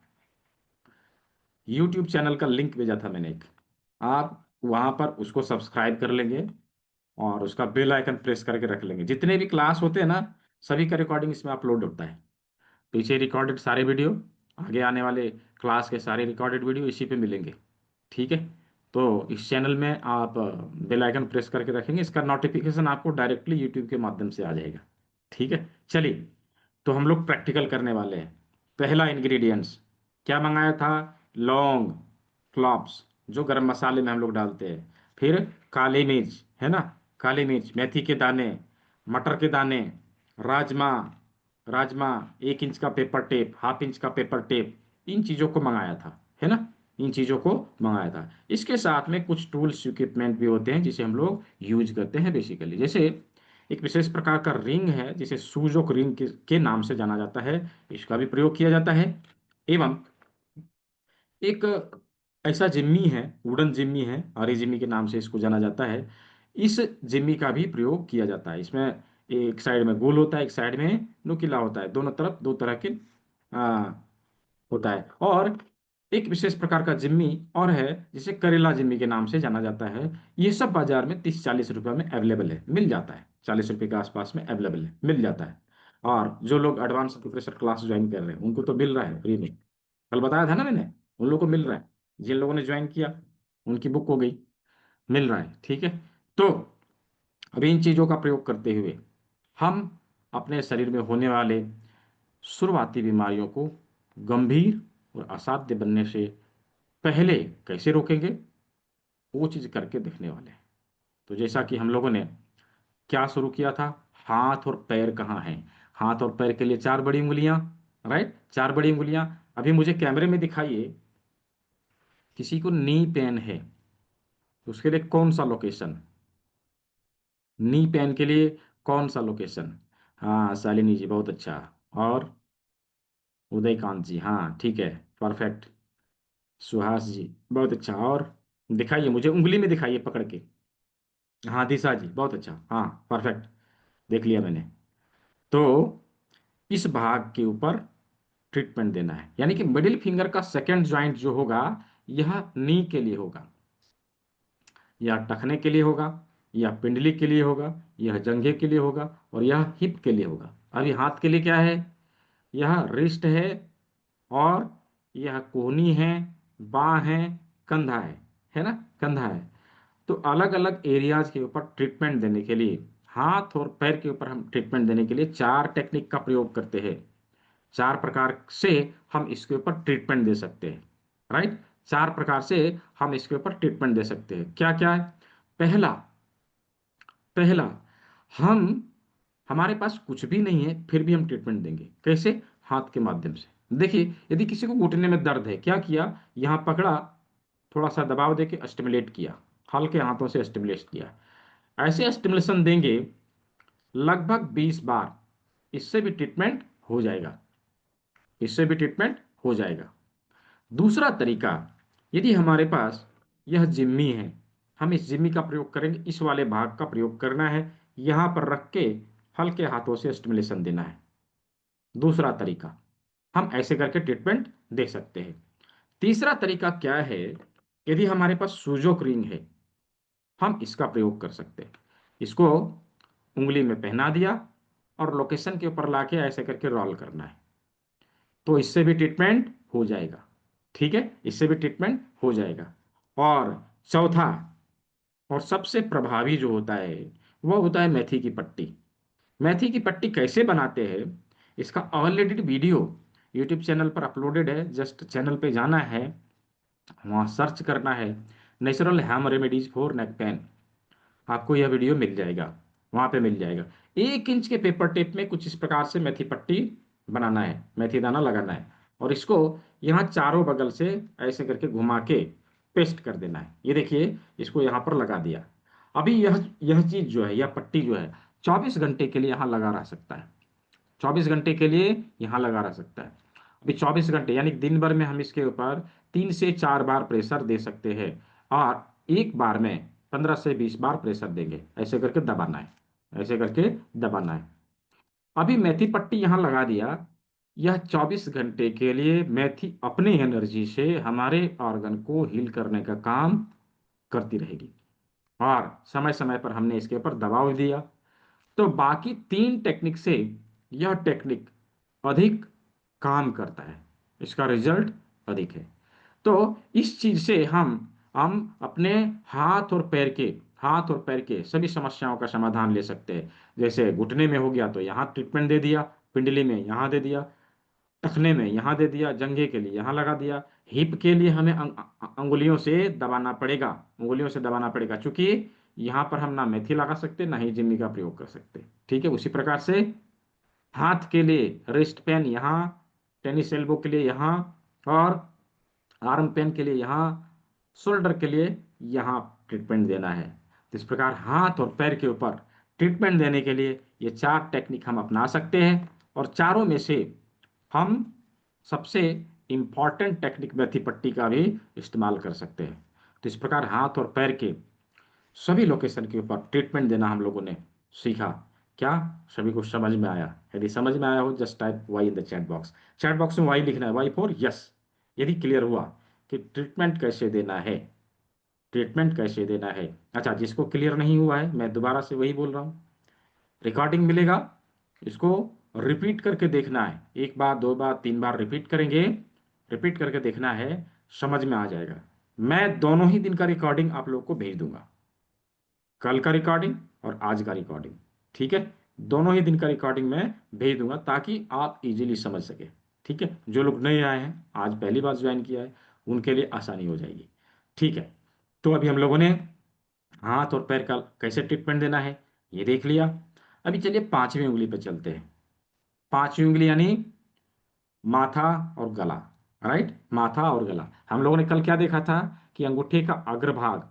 यूट्यूब चैनल का लिंक भेजा था मैंने एक, आप वहां पर उसको सब्सक्राइब कर लेंगे और उसका बेल आइकन प्रेस करके रख लेंगे। जितने भी क्लास होते हैं ना, सभी का रिकॉर्डिंग इसमें अपलोड होता है। पीछे रिकॉर्डेड सारे वीडियो, आगे आने वाले क्लास के सारे रिकॉर्डेड वीडियो इसी पे मिलेंगे। ठीक है, तो इस चैनल में आप बेल आइकन प्रेस करके रखेंगे, इसका नोटिफिकेशन आपको डायरेक्टली यूट्यूब के माध्यम से आ जाएगा। ठीक है, चलिए, तो हम लोग प्रैक्टिकल करने वाले हैं। पहला इंग्रेडिएंट्स क्या मंगाया था? लौंग, क्लॉव्स, जो गरम मसाले में हम लोग डालते हैं। फिर काली मिर्च, है ना, काली मिर्च, मेथी के दाने, मटर के दाने, राजमा, राजमा, 1 इंच का पेपर टेप, हाफ इंच का पेपर टेप, इन चीज़ों को मंगाया था, है ना, इन चीज़ों को मंगाया था। इसके साथ में कुछ टूल्स इक्विपमेंट भी होते हैं जिसे हम लोग यूज करते हैं बेसिकली। जैसे एक विशेष प्रकार का रिंग है जिसे सूजोक रिंग के नाम से जाना जाता है, इसका भी प्रयोग किया जाता है। एवं एक ऐसा जिम्मी है, वुडन जिम्मी है, आरी जिम्मी के नाम से इसको जाना जाता है। इस जिम्मी का भी प्रयोग किया जाता है। इसमें एक साइड में गोल होता है, एक साइड में नुकीला होता है, दोनों तरफ दो तरह के आ, होता है। और एक विशेष प्रकार का जिम्मी और है जिसे करेला जिम्मी के नाम से जाना जाता है। ये सब बाजार में 30-40 रुपये में अवेलेबल है, मिल जाता है, 40 रुपये के आसपास में अवेलेबल है, मिल जाता है। और जो लोग एडवांस प्रोफेसर क्लास ज्वाइन कर रहे हैं उनको तो मिल रहा है फ्री में, कल बताया था ना मैंने, उन लोगों को मिल रहा है। जिन लोगों ने ज्वाइन किया उनकी बुक हो गई, मिल रहा है। ठीक है, तो अब इन चीज़ों का प्रयोग करते हुए हम अपने शरीर में होने वाले शुरुआती बीमारियों को गंभीर और असाध्य बनने से पहले कैसे रोकेंगे, वो चीज़ करके दिखने वाले हैं। तो जैसा कि हम लोगों ने क्या शुरू किया था, हाथ और पैर कहाँ हैं, हाथ और पैर के लिए 4 बड़ी उंगलियां, राइट, 4 बड़ी उंगलियां। अभी मुझे कैमरे में दिखाइए, किसी को नी पेन है तो उसके लिए कौन सा लोकेशन, नी पेन के लिए कौन सा लोकेशन? हाँ शालिनी जी बहुत अच्छा, और उदयकांत जी, हाँ ठीक है, परफेक्ट, सुहास जी बहुत अच्छा। और दिखाइए मुझे, उंगली में दिखाइए पकड़ के। हाँ दिशा जी बहुत अच्छा, हाँ परफेक्ट, देख लिया मैंने। तो इस भाग के ऊपर ट्रीटमेंट देना है, यानी कि मिडिल फिंगर का सेकंड जॉइंट जो होगा, यह नी के लिए होगा, या टखने के लिए होगा, या पिंडली के लिए होगा, यह जंघे के लिए होगा, और यह हिप के लिए होगा। अभी हाथ के लिए क्या है? यह रिस्ट है, और यह कोहनी है, बाह है, कंधा है ना, कंधा है। तो अलग अलग एरियाज के ऊपर ट्रीटमेंट देने के लिए, हाथ और पैर के ऊपर हम ट्रीटमेंट देने के लिए 4 टेक्निक का प्रयोग करते हैं। 4 प्रकार से हम इसके ऊपर ट्रीटमेंट दे सकते हैं, राइट, 4 प्रकार से हम इसके ऊपर ट्रीटमेंट दे सकते हैं। क्या क्या है? पहला, पहला, हम हमारे पास कुछ भी नहीं है फिर भी हम ट्रीटमेंट देंगे। कैसे? हाथ के माध्यम से। देखिए, यदि किसी को घुटने में दर्द है, क्या किया, यहां पकड़ा, थोड़ा सा दबाव देके स्टिमुलेट किया, हल्के हाथों से स्टिमुलेट किया। ऐसे स्टिमुलेशन देंगे लगभग 20 बार, इससे भी ट्रीटमेंट हो जाएगा, इससे भी ट्रीटमेंट हो जाएगा। दूसरा तरीका, यदि हमारे पास यह जिम्मी है, हम इस जिम्मी का प्रयोग करेंगे, इस वाले भाग का प्रयोग करना है, यहां पर रख के हल्के हाथों से स्टिमुलेशन देना है। दूसरा तरीका, हम ऐसे करके ट्रीटमेंट दे सकते हैं। तीसरा तरीका क्या है, यदि हमारे पास सूजोक रिंग है, हम इसका प्रयोग कर सकते हैं। इसको उंगली में पहना दिया और लोकेशन के ऊपर लाके ऐसे करके रोल करना है, तो इससे भी ट्रीटमेंट हो जाएगा। ठीक है, इससे भी ट्रीटमेंट हो जाएगा। और चौथा और सबसे प्रभावी जो होता है वो होता है मेथी की पट्टी। मेथी की पट्टी कैसे बनाते हैं, इसका ऑलरेडी वीडियो यूट्यूब चैनल पर अपलोडेड है। जस्ट चैनल पे जाना है, वहाँ सर्च करना है natural ham remedies for neck pain, आपको यह वीडियो मिल जाएगा, वहाँ पे मिल जाएगा। 1 इंच के पेपर टेप में कुछ इस प्रकार से मेथी पट्टी बनाना है, मेथी दाना लगाना है, और इसको यहाँ चारों बगल से ऐसे करके घुमा के पेस्ट कर देना है। ये देखिए, इसको यहाँ पर लगा दिया। अभी यह चीज जो है, यह पट्टी जो है 24 घंटे के लिए यहाँ लगा रह सकता है। 24 घंटे के लिए यहाँ लगा रह सकता है। अभी 24 घंटे यानी दिन भर में हम इसके ऊपर 3 से 4 बार प्रेशर दे सकते हैं, और एक बार में 15 से 20 बार प्रेशर देंगे। ऐसे करके दबाना है, ऐसे करके दबाना है। अभी मेथी पट्टी यहाँ लगा दिया। यह 24 घंटे के लिए मेथी अपनी एनर्जी से हमारे ऑर्गन को हील करने का काम करती रहेगी, और समय समय पर हमने इसके ऊपर दबाव दिया। तो बाकी 3 टेक्निक से यह टेक्निक अधिक काम करता है, इसका रिजल्ट अधिक है। तो इस चीज से हम अपने हाथ और पैर के सभी समस्याओं का समाधान ले सकते हैं। जैसे घुटने में हो गया तो यहाँ ट्रीटमेंट दे दिया, पिंडली में यहाँ दे दिया, टखने में यहाँ दे दिया, जंघे के लिए यहाँ लगा दिया। हिप के लिए हमें अंगुलियों से दबाना पड़ेगा, उंगलियों से दबाना पड़ेगा, क्योंकि यहाँ पर हम ना मेथी लगा सकते ना ही जिम्मी का प्रयोग कर सकते। ठीक है, उसी प्रकार से हाथ के लिए रिस्ट पेन यहाँ, टेनिस एल्बो के लिए यहाँ, और आर्म पेन के लिए यहाँ, शोल्डर के लिए यहाँ ट्रीटमेंट देना है। तो इस प्रकार हाथ और पैर के ऊपर ट्रीटमेंट देने के लिए ये 4 टेक्निक हम अपना सकते हैं, और चारों में से हम सबसे इंपॉर्टेंट टेक्निक मेथी पट्टी का भी इस्तेमाल कर सकते हैं। तो इस प्रकार हाथ और पैर के सभी लोकेशन के ऊपर ट्रीटमेंट देना हम लोगों ने सीखा। क्या सभी को समझ में आया? यदि समझ में आया हो, just type Y in the chat box. Chat box में वाई लिखना है, वाई फॉर यस। यदि क्लियर हुआ कि ट्रीटमेंट कैसे देना है, ट्रीटमेंट कैसे देना है। अच्छा, जिसको क्लियर नहीं हुआ है, मैं दोबारा से वही बोल रहा हूँ, रिकॉर्डिंग मिलेगा, इसको रिपीट करके देखना है। 1 बार 2 बार 3 बार रिपीट करेंगे, रिपीट करके देखना है, समझ में आ जाएगा। मैं दोनों ही दिन का रिकॉर्डिंग आप लोग को भेज दूंगा, कल का रिकॉर्डिंग और आज का रिकॉर्डिंग। ठीक है, दोनों ही दिन का रिकॉर्डिंग मैं भेज दूंगा ताकि आप इजीली समझ सके। ठीक है, जो लोग नए आए हैं, आज पहली बार ज्वाइन किया है, उनके लिए आसानी हो जाएगी। ठीक है, तो अभी हम लोगों ने हाथ और पैर का कैसे ट्रीटमेंट देना है ये देख लिया। अभी चलिए 5वीं उंगली पे चलते हैं। 5वीं उंगली यानी माथा और गला। राइट, माथा और गला। हम लोगों ने कल क्या देखा था कि अंगूठे का अग्रभाग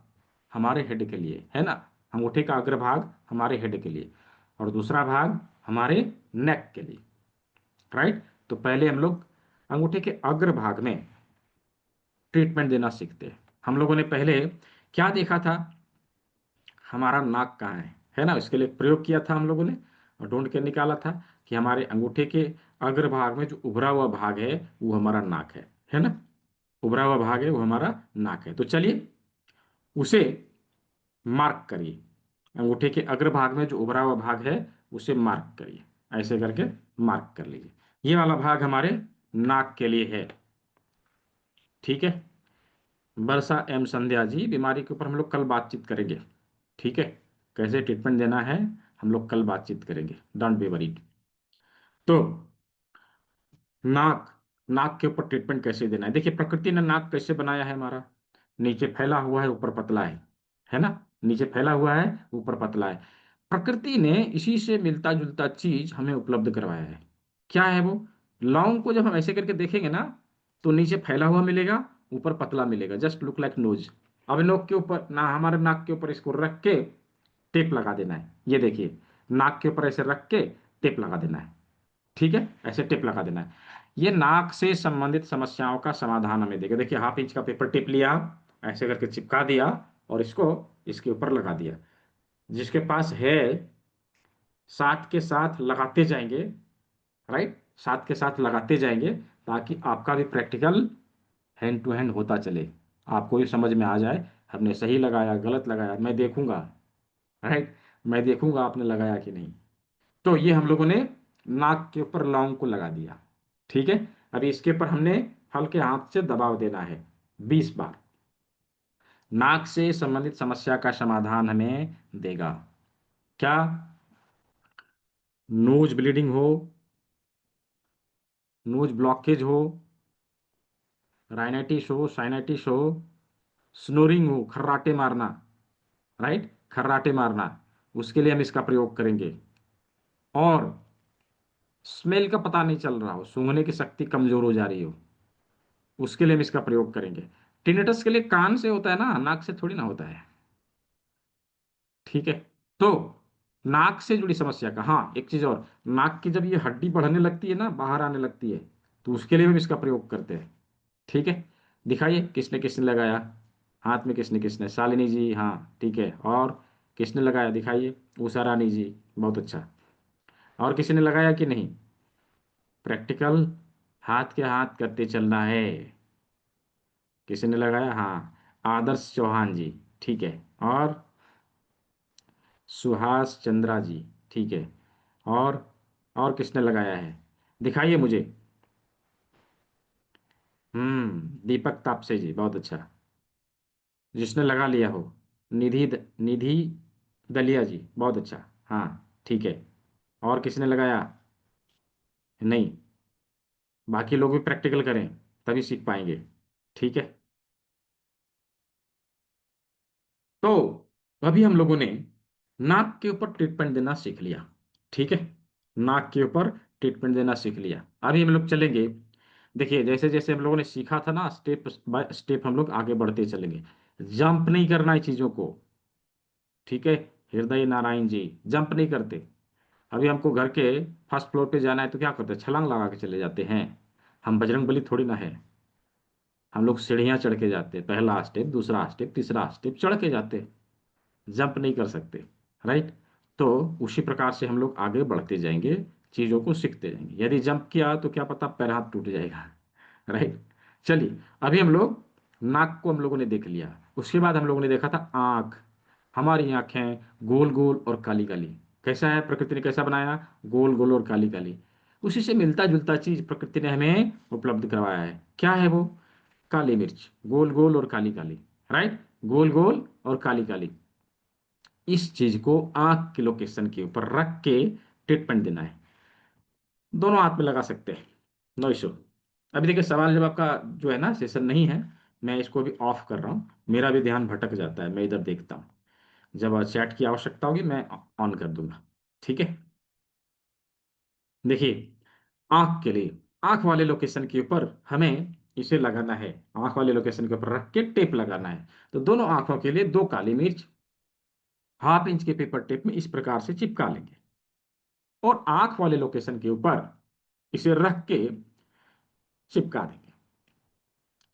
हमारे हेड के लिए है ना, अंगूठे का अग्रभाग हमारे हेड के लिए, और दूसरा भाग हमारे नेक के लिए। राइट, तो पहले हम लोग अंगूठे के अग्रभाग में ट्रीटमेंट देना सीखते हैं। हम लोगों ने पहले क्या देखा था, हमारा नाक कहाँ है ना, इसके लिए प्रयोग किया था हम लोगों ने, और ढूंढ के निकाला था कि हमारे अंगूठे के अग्रभाग में जो उभरा हुआ भाग है वो हमारा नाक है ना, उभरा हुआ भाग है वो हमारा नाक है। तो चलिए उसे मार्क करिए, अंगूठे के अग्रभाग में जो उभरा हुआ भाग है उसे मार्क करिए, ऐसे करके मार्क कर लीजिए। ये वाला भाग हमारे नाक के लिए है। ठीक है, वर्षा एम संध्या जी, बीमारी के ऊपर हम लोग कल बातचीत करेंगे। ठीक है, कैसे ट्रीटमेंट देना है हम लोग कल बातचीत करेंगे, डोंट बी वरीड। तो नाक, नाक के ऊपर ट्रीटमेंट कैसे देना है, देखिए प्रकृति ने नाक कैसे बनाया है हमारा, नीचे फैला हुआ है ऊपर पतला है ना, नीचे फैला हुआ है ऊपर पतला है। प्रकृति ने इसी से मिलता जुलता चीज हमें उपलब्ध करवाया है। क्या है वो? लौंग को जब हम ऐसे करके देखेंगे ना, तो नीचे फैला हुआ मिलेगा, ऊपर पतला मिलेगा, जस्ट लुक लाइक नोज। अब इन लोग के ऊपर ना, हमारे नाक के ऊपर इसको रख के टेप लगा देना है। ये देखिए, नाक के ऊपर ऐसे रख के टेप लगा देना है। ठीक है, ऐसे टेप लगा देना है। ये नाक से संबंधित समस्याओं का समाधान हमें देगा। देखिए, ½ इंच का पेपर टेप लिया, ऐसे करके चिपका दिया, और इसको इसके ऊपर लगा दिया। जिसके पास है, साथ के साथ लगाते जाएंगे। राइट, साथ के साथ लगाते जाएंगे, ताकि आपका भी प्रैक्टिकल हैंड टू हैंड होता चले, आपको भी समझ में आ जाए हमने सही लगाया गलत लगाया, मैं देखूंगा, राइट, मैं देखूंगा आपने लगाया कि नहीं। तो ये हम लोगों ने नाक के ऊपर लौंग को लगा दिया, ठीक है। अभी इसके ऊपर हमने हल्के हाथ से दबाव देना है 20 बार। नाक से संबंधित समस्या का समाधान हमें देगा। क्या? नोज ब्लीडिंग हो, नोज ब्लॉकेज हो, राइनाइटिस हो, साइनाइटिस हो, स्नोरिंग हो, खर्राटे मारना, राइट, खर्राटे मारना, उसके लिए हम इसका प्रयोग करेंगे। और स्मेल का पता नहीं चल रहा हो, सूंघने की शक्ति कमजोर हो जा रही हो, उसके लिए हम इसका प्रयोग करेंगे। टिनेटस के लिए कान से होता है ना, नाक से थोड़ी ना होता है, ठीक है। तो नाक से जुड़ी समस्या का, हाँ एक चीज और, नाक की जब ये हड्डी बढ़ने लगती है ना, बाहर आने लगती है, तो उसके लिए भी हम इसका प्रयोग करते हैं, ठीक है। दिखाइए किसने किसने लगाया, हाथ में किसने किसने, शालिनी जी, हाँ ठीक है, और किसने लगाया दिखाइए, उषा रानी जी, बहुत अच्छा। और किसी ने लगाया कि नहीं? प्रैक्टिकल हाथ के हाथ करते चलना है। किसी ने लगाया? हाँ, आदर्श चौहान जी, ठीक है, और सुहास चंद्रा जी, ठीक है, और किसने लगाया है दिखाइए मुझे। दीपक तापसे जी, बहुत अच्छा, जिसने लगा लिया हो। निधि दलिया जी, बहुत अच्छा, हाँ ठीक है। और किसने लगाया? नहीं, बाकी लोग भी प्रैक्टिकल करें तभी सीख पाएंगे, ठीक है। तो अभी हम लोगों ने नाक के ऊपर ट्रीटमेंट देना सीख लिया, ठीक है, नाक के ऊपर ट्रीटमेंट देना सीख लिया। अभी हम लोग चलेंगे, देखिए जैसे जैसे हम लोगों ने सीखा था ना, स्टेप बाय स्टेप हम लोग आगे बढ़ते चलेंगे। जंप नहीं करना है चीजों को, ठीक है, हृदय नारायण जी, जंप नहीं करते। अभी हमको घर के फर्स्ट फ्लोर पे जाना है तो क्या करते हैं, छलांग लगा के चले जाते हैं। हम बजरंग बली थोड़ी ना है, हम लोग सीढ़ियां चढ़ के जाते हैं, पहला स्टेप, दूसरा स्टेप, तीसरा स्टेप चढ़ के जाते हैं, जंप नहीं कर सकते, राइट। तो उसी प्रकार से हम लोग आगे बढ़ते जाएंगे, चीजों को सीखते जाएंगे। यदि जंप किया तो क्या पता पैर हाथ टूट जाएगा, राइट। चलिए, अभी हम लोग नाक को हम लोगों ने देख लिया, उसके बाद हम लोगों ने देखा था आंख। हमारी आंखें गोल गोल और काली काली, कैसा है, प्रकृति ने कैसा बनाया, गोल गोल और काली काली। उसी से मिलता जुलता चीज प्रकृति ने हमें उपलब्ध करवाया है, क्या है वो? काली मिर्च, गोल गोल और काली काली, राइट, गोल गोल और काली काली। इस चीज को आंख के लोकेशन के ऊपर रख के ट्रीटमेंट देना है। दोनों हाथ में लगा सकते हैं, नो इशू। अभी देखिए, सवाल जब आपका जो है ना सेशन नहीं है, मैं इसको भी ऑफ कर रहा हूँ, मेरा भी ध्यान भटक जाता है, मैं इधर देखता हूँ। जब चैट की आवश्यकता होगी मैं ऑन कर दूंगा, ठीक है। देखिए, आंख के लिए आंख वाले लोकेशन के ऊपर हमें इसे लगाना है, आंख वाले लोकेशन के ऊपर रख के टेप लगाना है। तो दोनों आंखों के लिए 2 काली मिर्च 1/2 इंच के पेपर टेप में इस प्रकार से चिपका लेंगे, और आंख वाले लोकेशन के ऊपर इसे रख के चिपका देंगे।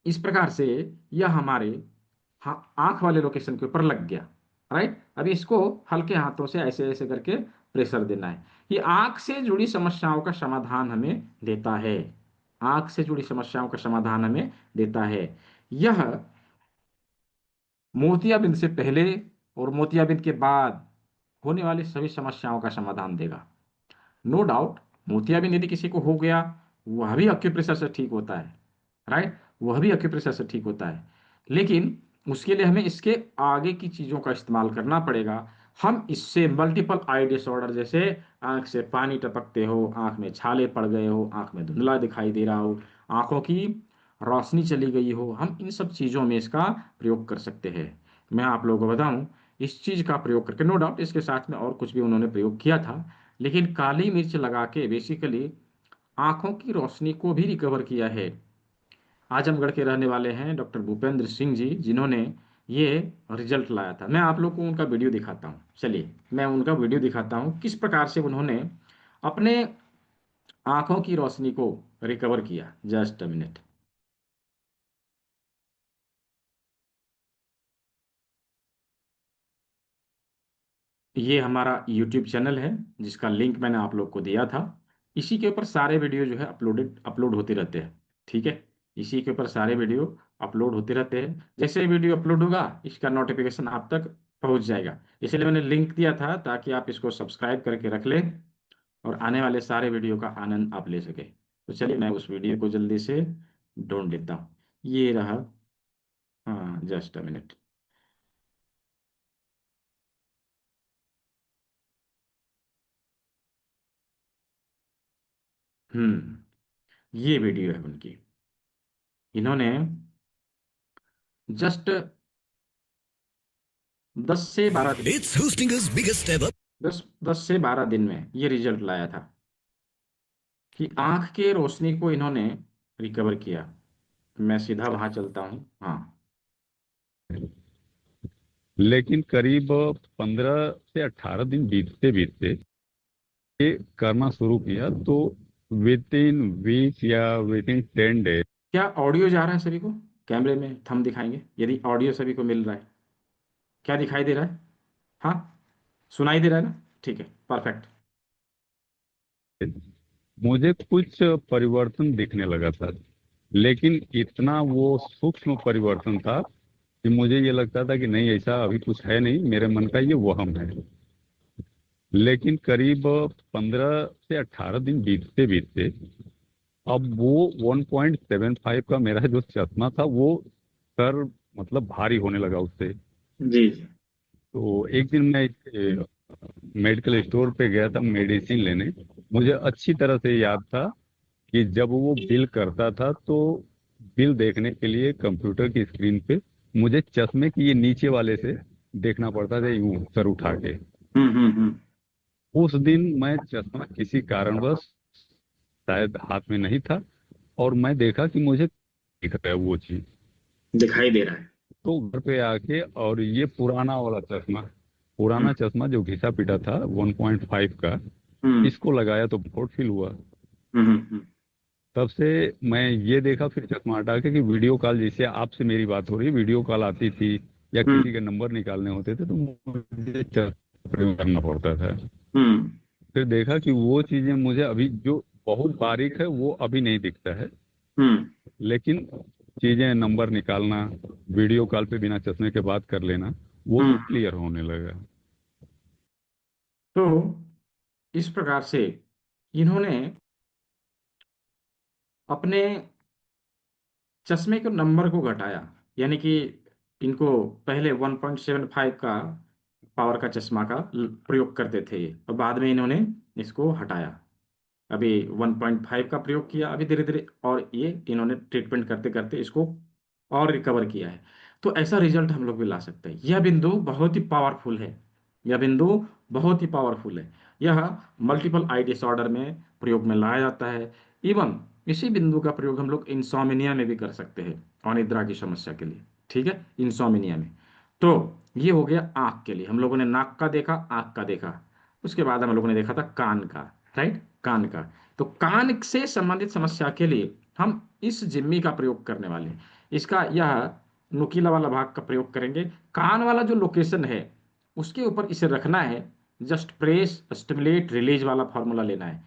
इस प्रकार से यह हमारे आंख वाले लोकेशन के ऊपर लग गया, राइट। अभी इसको हल्के हाथों से ऐसे ऐसे करके प्रेशर देना है। ये आंख से जुड़ी समस्याओं का समाधान हमें देता है, आंख से जुड़ी समस्याओं का समाधान हमें देता है। यह मोतियाबिंद से पहले और मोतियाबिंद के बाद होने वाली सभी समस्याओं का समाधान देगा। नो डाउट, मोतियाबिंद यदि किसी को हो गया, वह भी एक्यूप्रेशर से ठीक होता है, राइट, वह भी एक्यूप्रेशर से ठीक होता है। लेकिन उसके लिए हमें इसके आगे की चीजों का इस्तेमाल करना पड़ेगा। हम इससे मल्टीपल आई डिसऑर्डर, जैसे आंख से पानी टपकते हो, आंख में छाले पड़ गए हो, आंख में धुंधला दिखाई दे रहा हो, आंखों की रोशनी चली गई हो, हम इन सब चीजों में इसका प्रयोग कर सकते हैं। मैं आप लोगों को बताऊं, इस चीज का प्रयोग करके, नो डाउट इसके साथ में और कुछ भी उन्होंने प्रयोग किया था, लेकिन काली मिर्च लगा के बेसिकली आंखों की रोशनी को भी रिकवर किया है। आजमगढ़ के रहने वाले हैं डॉक्टर भूपेंद्र सिंह जी, जिन्होंने ये रिजल्ट लाया था। मैं आप लोग को उनका वीडियो दिखाता हूँ, चलिए मैं उनका वीडियो दिखाता हूँ किस प्रकार से उन्होंने अपने आंखों की रोशनी को रिकवर किया। Just a minute. ये हमारा यूट्यूब चैनल है, जिसका लिंक मैंने आप लोग को दिया था। इसी के ऊपर सारे वीडियो जो है अपलोड होते रहते हैं, ठीक है। इसी के ऊपर सारे वीडियो अपलोड होते रहते हैं। जैसे ही वीडियो अपलोड होगा इसका नोटिफिकेशन आप तक पहुंच जाएगा। इसलिए मैंने लिंक दिया था ताकि आप इसको सब्सक्राइब करके रख लें और आने वाले सारे वीडियो का आनंद आप ले सके। तो चलिए मैं उस वीडियो को जल्दी से ढूंढ लेता हूँ। ये रहा। हाँ, जस्ट अ मिनट। ये वीडियो है उनकी। इन्होंने जस्ट 10 से 12 दिन It's Hostinger's biggest ever. 10 से 12 दिन में ये रिजल्ट लाया था कि आंख के रोशनी को इन्होंने रिकवर किया। मैं सीधा वहां चलता हूँ। हाँ, लेकिन करीब 15 से 18 दिन बीतते बीतते ये करना शुरू किया, तो विद इन वीक या विद इन 10 डेज क्या ऑडियो जा रहा है सभी को? कैमरे में थंब दिखाएंगे यदि ऑडियो सभी को मिल रहा है। क्या दिखाई दे रहा है? हाँ, सुनाई दे रहा है ना? ठीक है, परफेक्ट। मुझे कुछ परिवर्तन दिखने लगा था, लेकिन इतना वो सूक्ष्म परिवर्तन था कि मुझे ये लगता था कि नहीं, ऐसा अभी कुछ है नहीं, मेरे मन का ये वहम है। लेकिन करीब 15 से 18 दिन बीतते बीतते अब वो 1.75 का मेरा जो चश्मा था वो सर मतलब भारी होने लगा उससे। जी जी। तो एक दिन मैं मेडिकल स्टोर पे गया था मेडिसिन लेने। मुझे अच्छी तरह से याद था कि जब वो बिल करता था तो बिल देखने के लिए कंप्यूटर की स्क्रीन पे मुझे चश्मे की ये नीचे वाले से देखना पड़ता था, यूं सर उठा के। हम्म। उस दिन मैं चश्मा किसी कारणवश शायद हाथ में नहीं था, और मैं देखा कि मुझे दिख रहा है वो चीज। दिखाई दे रहा है। तो घर पे आके, और ये पुराना वाला चश्मा, हम्म पुराना चश्मा जो घिसा पिटा था 1.5 का, हम्म इसको लगाया तो बहुत फील हुआ। हम्म। तब से मैं ये देखा फिर चश्मा हटा के कि वीडियो कॉल, जैसे आपसे मेरी बात हो रही है, वीडियो कॉल आती थी या हम्म किसी के नंबर निकालने होते थे तो मुझे चश्मा प्रयोग करना पड़ता था। हम्म फिर देखा कि वो चीजें मुझे अभी जो बहुत बारीक है वो अभी नहीं दिखता है, हम्म। लेकिन चीजें नंबर निकालना, वीडियो कॉल पे बिना चश्मे के बात कर लेना, वो हम्म। सब क्लियर होने लगा। तो इस प्रकार से इन्होंने अपने चश्मे के नंबर को घटाया। यानी कि इनको पहले 1.75 का पावर का चश्मा का प्रयोग करते थे ये, और बाद में इन्होंने इसको हटाया। अभी 1.5 का प्रयोग किया अभी धीरे धीरे, और ये इन्होंने ट्रीटमेंट करते करते इसको और रिकवर किया है। तो ऐसा रिजल्ट हम लोग भी ला सकते हैं। यह बिंदु बहुत ही पावरफुल है। यह बिंदु बहुत ही पावरफुल है। यह मल्टीपल आई डिसऑर्डर में प्रयोग में लाया जाता है। इवन इसी बिंदु का प्रयोग हम लोग इंसोमिनिया में भी कर सकते हैं, अनिद्रा की समस्या के लिए। ठीक है, इंसोमिनिया में। तो ये हो गया आंख के लिए। हम लोगों ने नाक का देखा, आंख का देखा, उसके बाद हम लोगों ने देखा था कान का। राइट, कान का। तो कान से संबंधित समस्या के लिए हम इस जिम्मी का प्रयोग करने वाले हैं। इसका यह नुकीला वाला भाग का प्रयोग करेंगे। कान वाला जो लोकेशन है उसके ऊपर इसे रखना है। जस्ट प्रेस स्टिमुलेट रिलीज वाला फॉर्मूला लेना है।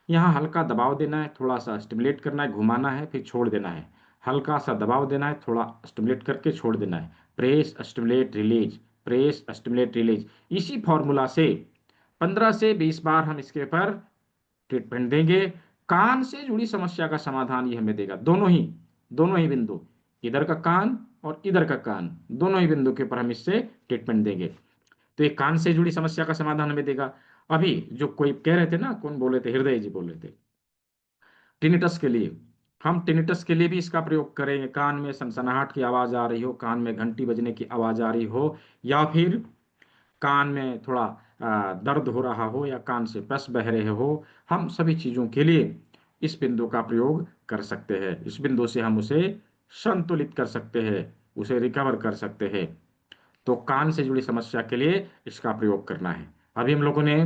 यहाँ हल्का दबाव देना है, थोड़ा सा स्टिमुलेट करना है, घुमाना है, फिर छोड़ देना है। हल्का सा दबाव देना है, थोड़ा स्टिमुलेट करके छोड़ देना है। Press stimulate release, press stimulate release. इसी फॉर्मूला से 15 से 20 बार हम इसके ऊपर ट्रीटमेंट देंगे। कान से जुड़ी समस्या का समाधान ये हमें देगा। दोनों ही बिंदु, इधर का कान और इधर का कान, दोनों ही बिंदु के ऊपर हम इससे ट्रीटमेंट देंगे। तो ये कान से जुड़ी समस्या का समाधान हमें देगा। अभी जो कोई कह रहे थे ना, कौन बोले थे, हृदय जी बोल रहे थे, टिनिटस के लिए। हम टिनिटस के लिए भी इसका प्रयोग करेंगे। कान में सनसनाहट की आवाज आ रही हो, कान में घंटी बजने की आवाज आ रही हो, या फिर कान में थोड़ा दर्द हो रहा हो, या कान से पस बह रहे हो, हम सभी चीजों के लिए इस बिंदु का प्रयोग कर सकते हैं। इस बिंदु से हम उसे संतुलित कर सकते हैं, उसे रिकवर कर सकते हैं। तो कान से जुड़ी समस्या के लिए इसका प्रयोग करना है। अभी हम लोगों ने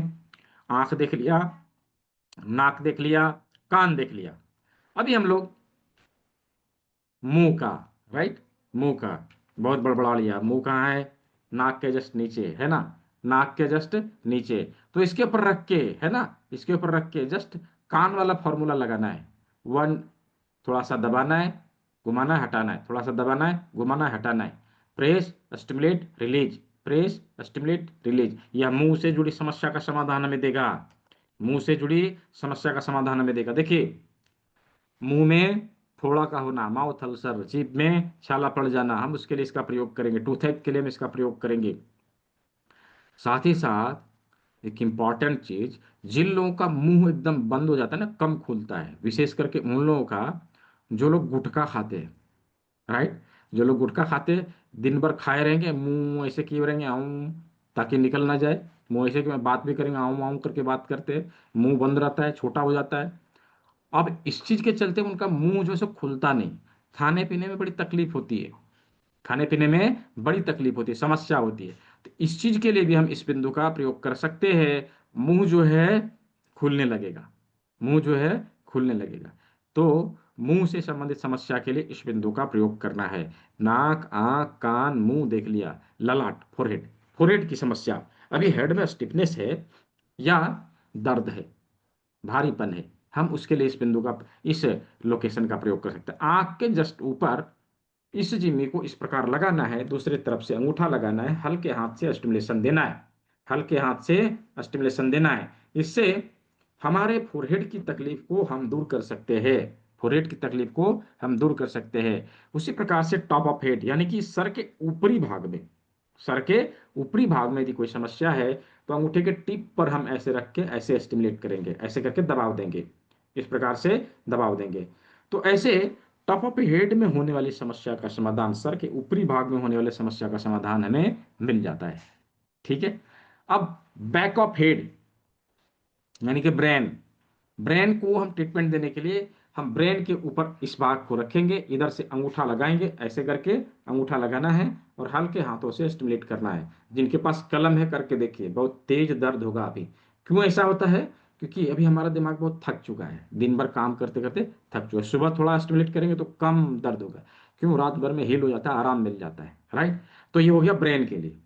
आंख देख लिया, नाक देख लिया, कान देख लिया। अभी हम लोग मुंह का, राइट, मुंह का बहुत बड़बड़ा लिया। मुंह कहाँ है? नाक के जस्ट नीचे है ना, नाक के जस्ट नीचे। तो इसके ऊपर रख के, है ना, इसके ऊपर रख के जस्ट कान वाला फॉर्मूला लगाना है। 1 थोड़ा सा दबाना है, घुमाना है, हटाना है, थोड़ा सा दबाना है, घुमाना है, हटाना है। Press, stimulate, release, press, stimulate, release. यह मुंह से जुड़ी समस्या का समाधान हमें देगा। मुंह से जुड़ी समस्या का समाधान हमें देगा। देखिए, मुंह में फोड़ा का होना, माउथ अल्सर, जीभ में छाला पड़ जाना, हम उसके लिए इसका प्रयोग करेंगे। टूथएक के लिए हम इसका प्रयोग करेंगे। साथ ही साथ एक इम्पॉर्टेंट चीज, जिन लोगों का मुंह एकदम बंद हो जाता है ना, कम खुलता है, विशेष करके उन लोगों का जो लोग गुटखा खाते हैं, राइट। जो लोग गुटखा खाते हैं, दिन भर खाए रहेंगे, मुंह ऐसे किए रहेंगे, आऊं, ताकि निकल ना जाए। मुंह ऐसे कि मैं बात भी करेंगे, आऊं आऊं करके बात करते हैं, मुंह बंद रहता है, छोटा हो जाता है। अब इस चीज के चलते उनका मुंह जो है सो खुलता नहीं, खाने पीने में बड़ी तकलीफ होती है, खाने पीने में बड़ी तकलीफ होती है, समस्या होती है। तो इस चीज के लिए भी हम इस बिंदु का प्रयोग कर सकते हैं। मुंह जो है खुलने लगेगा, मुंह जो है खुलने लगेगा। तो मुंह से संबंधित समस्या के लिए इस बिंदु का प्रयोग करना है। नाक, आंख, कान, मुंह देख लिया, ललाट, फोरहेड, फोरहेड की समस्या, अभी हेड में स्टिफनेस है या दर्द है, भारीपन है, हम उसके लिए इस बिंदु का, इस लोकेशन का प्रयोग कर सकते हैं। आंख के जस्ट ऊपर इस जिम्मी को इस प्रकार लगाना है, दूसरी तरफ से अंगूठा लगाना है, हल्के हाथ से स्टिमुलेशन देना है, हल्के हाथ से स्टिमुलेशन देना है। इससे हमारे फोरहेड की तकलीफ को हम दूर कर सकते हैं, फोरहेड की तकलीफ को हम दूर कर सकते हैं। उसी प्रकार से टॉप ऑफ हेड, यानी कि सर के ऊपरी भाग में, सर के ऊपरी भाग में यदि कोई समस्या है तो अंगूठे के टिप पर हम ऐसे रख के ऐसे स्टिमुलेट करेंगे, ऐसे करके दबाव देंगे, इस प्रकार से दबाव देंगे। तो ऐसे टॉप ऑफ हेड में होने वाली समस्या का समाधान, सर के ऊपरी भाग में होने वाली समस्या का समाधान हमें मिल जाता है। ठीक है। अब बैक ऑफ हेड यानी कि ब्रेन, ब्रेन को हम ट्रीटमेंट देने के लिए हम ब्रेन के ऊपर इस भाग को रखेंगे, इधर से अंगूठा लगाएंगे, ऐसे करके अंगूठा लगाना है और हल्के हाथों से स्टिमुलेट करना है। जिनके पास कलम है करके देखिए, बहुत तेज दर्द होगा अभी। क्यों ऐसा होता है? क्योंकि अभी हमारा दिमाग बहुत थक चुका है, दिन भर काम करते करते थक चुका है। सुबह थोड़ा स्टिमुलेट करेंगे तो कम दर्द होगा, क्यों? रात भर में हील हो जाता है, आराम मिल जाता है, राइट। तो ये हो गया ब्रेन के लिए।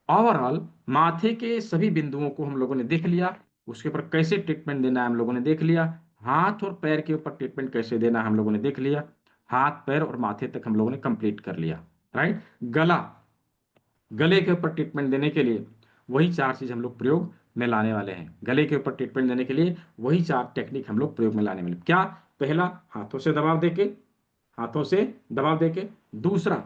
ओवरऑल माथे के सभी बिंदुओं को हम लोगों ने देख लिया, उसके ऊपर कैसे ट्रीटमेंट देना है हम लोगों ने देख लिया। हाथ और पैर के ऊपर ट्रीटमेंट कैसे देना है हम लोगों ने देख लिया। हाथ, पैर और माथे तक हम लोगों ने कंप्लीट कर लिया, राइट। गला, गले के ऊपर ट्रीटमेंट देने के लिए वही 4 चीज हम लोग प्रयोग में लाने वाले हैं। गले के ऊपर ट्रीटमेंट देने के लिए वही 4 टेक्निक हम लोग प्रयोग में लाने वाले। क्या? पहला, हाथों से दबाव देके, हाथों से दबाव देके। दूसरा,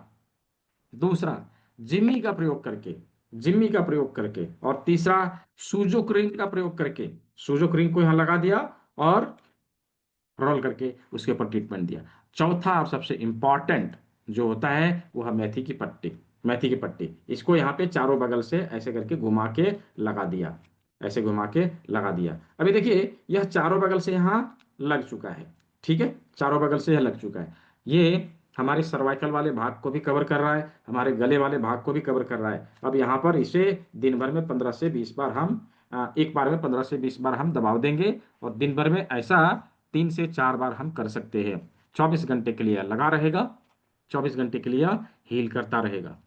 दूसरा जिम्मी का प्रयोग करके, जिम्मी का प्रयोग करके। और तीसरा, सूजोक रिंग का प्रयोग करके, सूजोक रिंग को यहां लगा दिया और रोल करके उसके ऊपर ट्रीटमेंट दिया। चौथा और सबसे इंपॉर्टेंट जो होता है वो है मेथी की पट्टी, मेथी की पट्टी। इसको यहाँ पे चारों बगल से ऐसे करके घुमा के लगा दिया, ऐसे घुमा के लगा दिया। अभी देखिए, यह चारों बगल से यहाँ लग चुका है, ठीक है, चारों बगल से यह लग चुका है। ये हमारे सर्वाइकल वाले भाग को भी कवर कर रहा है, हमारे गले वाले भाग को भी कवर कर रहा है। अब यहाँ पर इसे दिन भर में 15 से 20 बार हम, एक बार में 15 से 20 बार हम दबाव देंगे और दिन भर में ऐसा 3 से 4 बार हम कर सकते हैं। 24 घंटे के लिए लगा रहेगा, 24 घंटे के लिए हील करता रहेगा।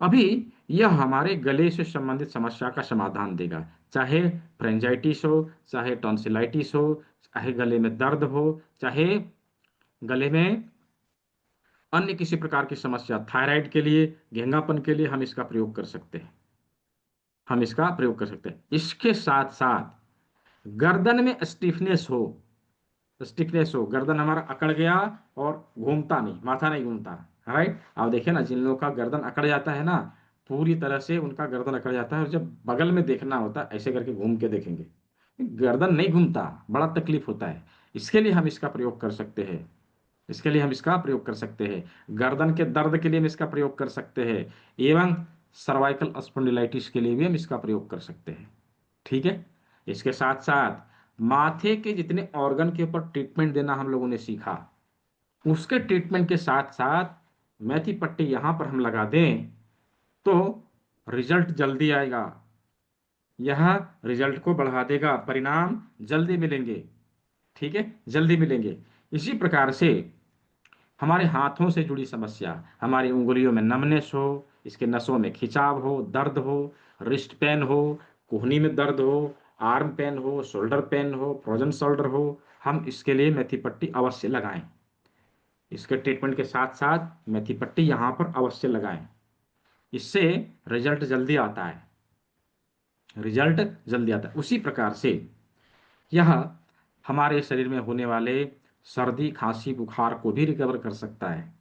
अभी यह हमारे गले से संबंधित समस्या का समाधान देगा, चाहे फ्रेंजाइटिस हो, चाहे टॉन्सिलाइटिस हो, चाहे गले में दर्द हो, चाहे गले में अन्य किसी प्रकार की समस्या, थायराइड के लिए, घेंगापन के लिए हम इसका प्रयोग कर सकते हैं, हम इसका प्रयोग कर सकते हैं। इसके साथ साथ गर्दन में स्टिफनेस हो, स्टिफनेस हो, गर्दन हमारा अकड़ गया और घूमता नहीं, माथा नहीं घूमता, राइट। आप देखिए ना, जिन लोगों का गर्दन अकड़ जाता है ना, पूरी तरह से उनका गर्दन अकड़ जाता है, और जब बगल में देखना होता है ऐसे करके घूम के देखेंगे, गर्दन नहीं घूमता, बड़ा तकलीफ होता है। इसके लिए हम इसका प्रयोग कर सकते हैं, इसके लिए हम इसका प्रयोग कर सकते हैं। गर्दन के दर्द के लिए हम इसका प्रयोग कर सकते हैं, एवं सर्वाइकल स्पॉन्डिलाइटिस के लिए भी हम इसका प्रयोग कर सकते हैं, ठीक है। इसके साथ साथ माथे के जितने ऑर्गन के ऊपर ट्रीटमेंट देना हम लोगों ने सीखा, उसके ट्रीटमेंट के साथ साथ मेथी पट्टी यहां पर हम लगा दें तो रिजल्ट जल्दी आएगा, यह रिजल्ट को बढ़ा देगा, परिणाम जल्दी मिलेंगे, ठीक है, जल्दी मिलेंगे। इसी प्रकार से हमारे हाथों से जुड़ी समस्या, हमारी उंगलियों में नमनेस हो, इसके नसों में खिंचाव हो, दर्द हो, रिस्ट पेन हो, कोहनी में दर्द हो, आर्म पेन हो, शोल्डर पेन हो, फ्रोजन शोल्डर हो, हम इसके लिए मेथी पट्टी अवश्य लगाएं। इसके ट्रीटमेंट के साथ साथ मेथी पट्टी यहाँ पर अवश्य लगाएं। इससे रिजल्ट जल्दी आता है, रिजल्ट जल्दी आता है। उसी प्रकार से यह हमारे शरीर में होने वाले सर्दी, खांसी, बुखार को भी रिकवर कर सकता है।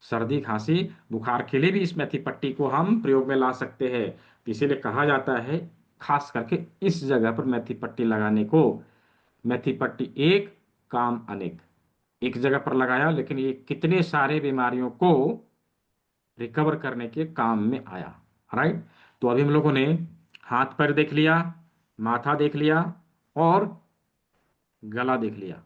सर्दी, खांसी, बुखार के लिए भी इस मेथी पट्टी को हम प्रयोग में ला सकते हैं। तो इसीलिए कहा जाता है, खास करके इस जगह पर मेथी पट्टी लगाने को, मेथी पट्टी एक काम अनेक। एक जगह पर लगाया लेकिन ये कितने सारे बीमारियों को रिकवर करने के काम में आया। राइट। तो अभी हम लोगों ने हाथ पैर देख लिया, माथा देख लिया और गला देख लिया।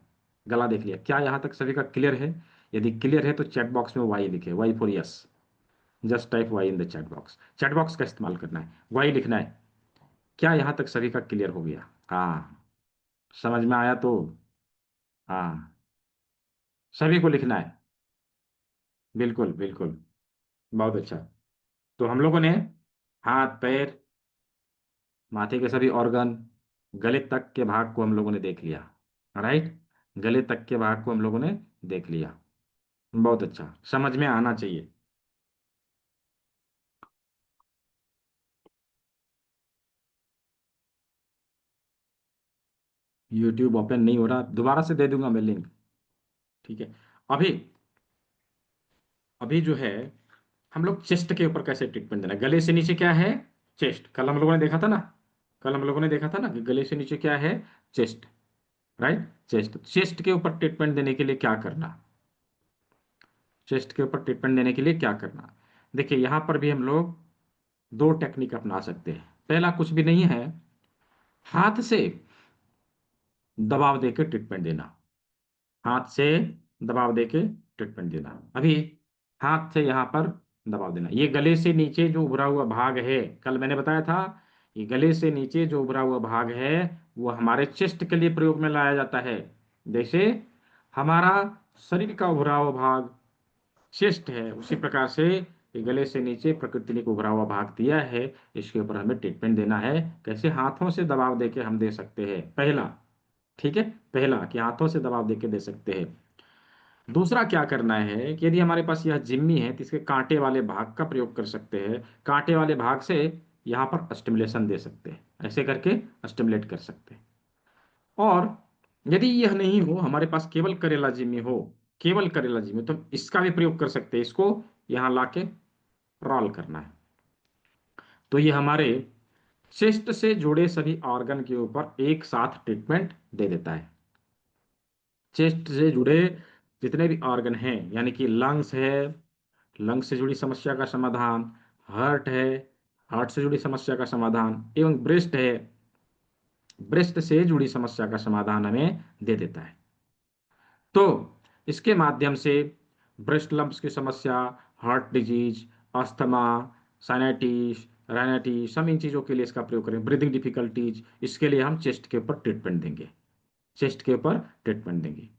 गला देख लिया। क्या यहाँ तक सभी का क्लियर है? यदि क्लियर है तो चैट बॉक्स में वाई लिखे, Y for yes. Just type Y in the chat box. Chat box का इस्तेमाल करना है, वाई लिखना है। क्या यहाँ तक सभी का क्लियर हो गया? हाँ, समझ में आया तो हाँ, सभी को लिखना है। बिल्कुल बिल्कुल, बहुत अच्छा। तो हम लोगों ने हाथ पैर, माथे के सभी ऑर्गन, गले तक के भाग को हम लोगों ने देख लिया। राइट। गले तक के भाग को हम लोगों ने देख लिया। बहुत अच्छा, समझ में आना चाहिए। यूट्यूब ओपन नहीं हो रहा, दोबारा से दे दूंगा मैं लिंक। ठीक है। अभी अभी जो है, हम लोग चेस्ट के ऊपर कैसे ट्रीटमेंट देना है? गले से नीचे क्या है? चेस्ट। कल हम लोगों ने देखा था ना, कल हम लोगों ने देखा था ना कि गले से नीचे क्या है? चेस्ट। राइट। चेस्ट। चेस्ट के ऊपर ट्रीटमेंट देने के लिए क्या करना? चेस्ट के ऊपर ट्रीटमेंट देने के लिए क्या करना? देखिए, यहां पर भी हम लोग दो टेक्निक अपना सकते हैं। पहला कुछ भी नहीं है, हाथ से दबाव देकर ट्रीटमेंट देना। हाथ से दबाव देके ट्रीटमेंट देना। अभी हाथ से यहाँ पर दबाव देना। ये गले से नीचे जो उभरा हुआ भाग है, कल मैंने बताया था, ये गले से नीचे जो उभरा हुआ भाग है वो हमारे चेस्ट के लिए प्रयोग में लाया जाता है। जैसे हमारा शरीर का उभरा हुआ भाग चेस्ट है, उसी प्रकार से ये गले से नीचे प्रकृति ने एक उभरा हुआ भाग दिया है, इसके ऊपर हमें ट्रीटमेंट देना है। कैसे? हाथों से दबाव देके हम दे सकते हैं, पहला। ठीक है, पहला कि हाथों से दबाव देके दे सकते हैं। दूसरा क्या करना है कि यदि हमारे पास यह जिम्मी है तो इसके कांटे वाले भाग का प्रयोग कर सकते हैं। कांटे वाले भाग से यहाँ पर स्टिमुलेशन दे सकते हैं, ऐसे करके स्टिमुलेट कर सकते हैं। और यदि यह नहीं हो, हमारे पास केवल करेला जिम्मी हो, केवल करेला जिम्मी, तो इसका भी प्रयोग कर सकते हैं। इसको यहाँ लाके रोल करना है, तो ये हमारे चेस्ट से जुड़े सभी ऑर्गन के ऊपर एक साथ ट्रीटमेंट दे देता है। चेस्ट से जुड़े जितने भी ऑर्गन हैं, यानी कि लंग्स है, लंग्स से जुड़ी समस्या का समाधान, हार्ट है, हार्ट से जुड़ी समस्या का समाधान, एवं ब्रेस्ट है, ब्रेस्ट से जुड़ी समस्या का समाधान हमें दे देता है। तो इसके माध्यम से ब्रेस्ट लंप्स की समस्या, हार्ट डिजीज, अस्थमा, साइनाइटिस, राइनाइटिस, सब इन चीज़ों के लिए इसका प्रयोग करें। ब्रीदिंग डिफिकल्टीज, इसके लिए हम चेस्ट के ऊपर ट्रीटमेंट देंगे। चेस्ट के ऊपर ट्रीटमेंट देंगे।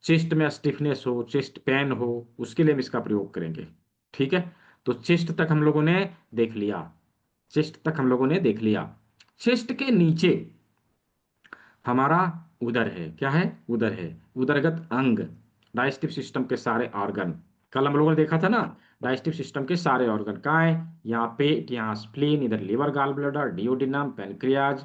चेस्ट में स्टिफनेस हो, चेस्ट पेन हो, उसके लिए हम इसका प्रयोग करेंगे। ठीक है। तो चेस्ट तक हम लोगों ने देख लिया, चेस्ट तक हम लोगों ने देख लिया। चेस्ट के नीचे हमारा उदर है। क्या है? उदर है। उदरगत अंग, डाइजेस्टिव सिस्टम के सारे ऑर्गन। कल हम लोगों ने देखा था ना, डाइजेस्टिव सिस्टम के सारे ऑर्गन कहाँ है? यहाँ पेट, यहाँ स्प्लीन, इधर liver, gall bladder, duodenum, pancreas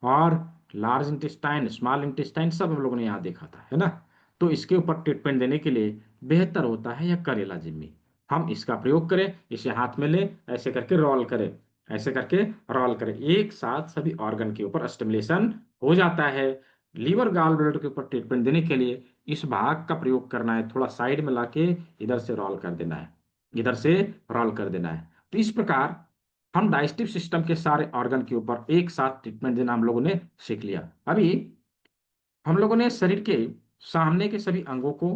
और लार्ज इंटेस्टाइन, स्मॉल इंटेस्टाइन, सब हम लोगों ने यहाँ देखा था, है ना। तो इसके ऊपर ट्रीटमेंट देने के लिए बेहतर होता है यह करेला जिम्मी। हम इसका प्रयोग करें, इसे हाथ में ले, ऐसे करके रोल करें, ऐसे करके रोल करें, एक साथ सभी ऑर्गन के ऊपर स्टिमुलेशन हो जाता है। लीवर गॉल ब्लैडर के ऊपर ट्रीटमेंट देने के लिए इस भाग का प्रयोग करना है, थोड़ा साइड में लाके इधर से रोल कर देना है, इधर से रोल कर देना है। तो इस प्रकार हम डाइजेस्टिव सिस्टम के सारे ऑर्गन के ऊपर एक साथ ट्रीटमेंट देना हम लोगों ने सीख लिया। अभी हम लोगों ने शरीर के सामने के सभी अंगों को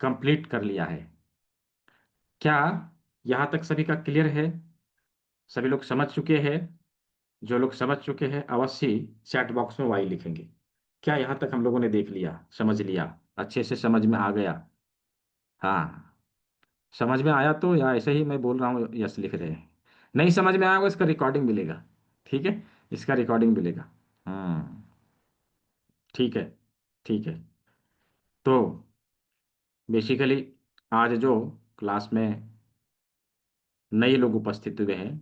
कंप्लीट कर लिया है। क्या यहां तक सभी का क्लियर है? सभी लोग समझ चुके हैं? जो लोग समझ चुके हैं अवश्य चैट बॉक्स में वाई लिखेंगे। क्या यहां तक हम लोगों ने देख लिया, समझ लिया, अच्छे से समझ में आ गया? हाँ, समझ में आया तो, या ऐसे ही मैं बोल रहा हूँ यस लिख रहे हैं? नहीं समझ में आया होगा, इसका रिकॉर्डिंग मिलेगा। ठीक है, इसका रिकॉर्डिंग मिलेगा। हम्म, ठीक है, ठीक है। तो बेसिकली आज जो क्लास में नए लोग उपस्थित हुए हैं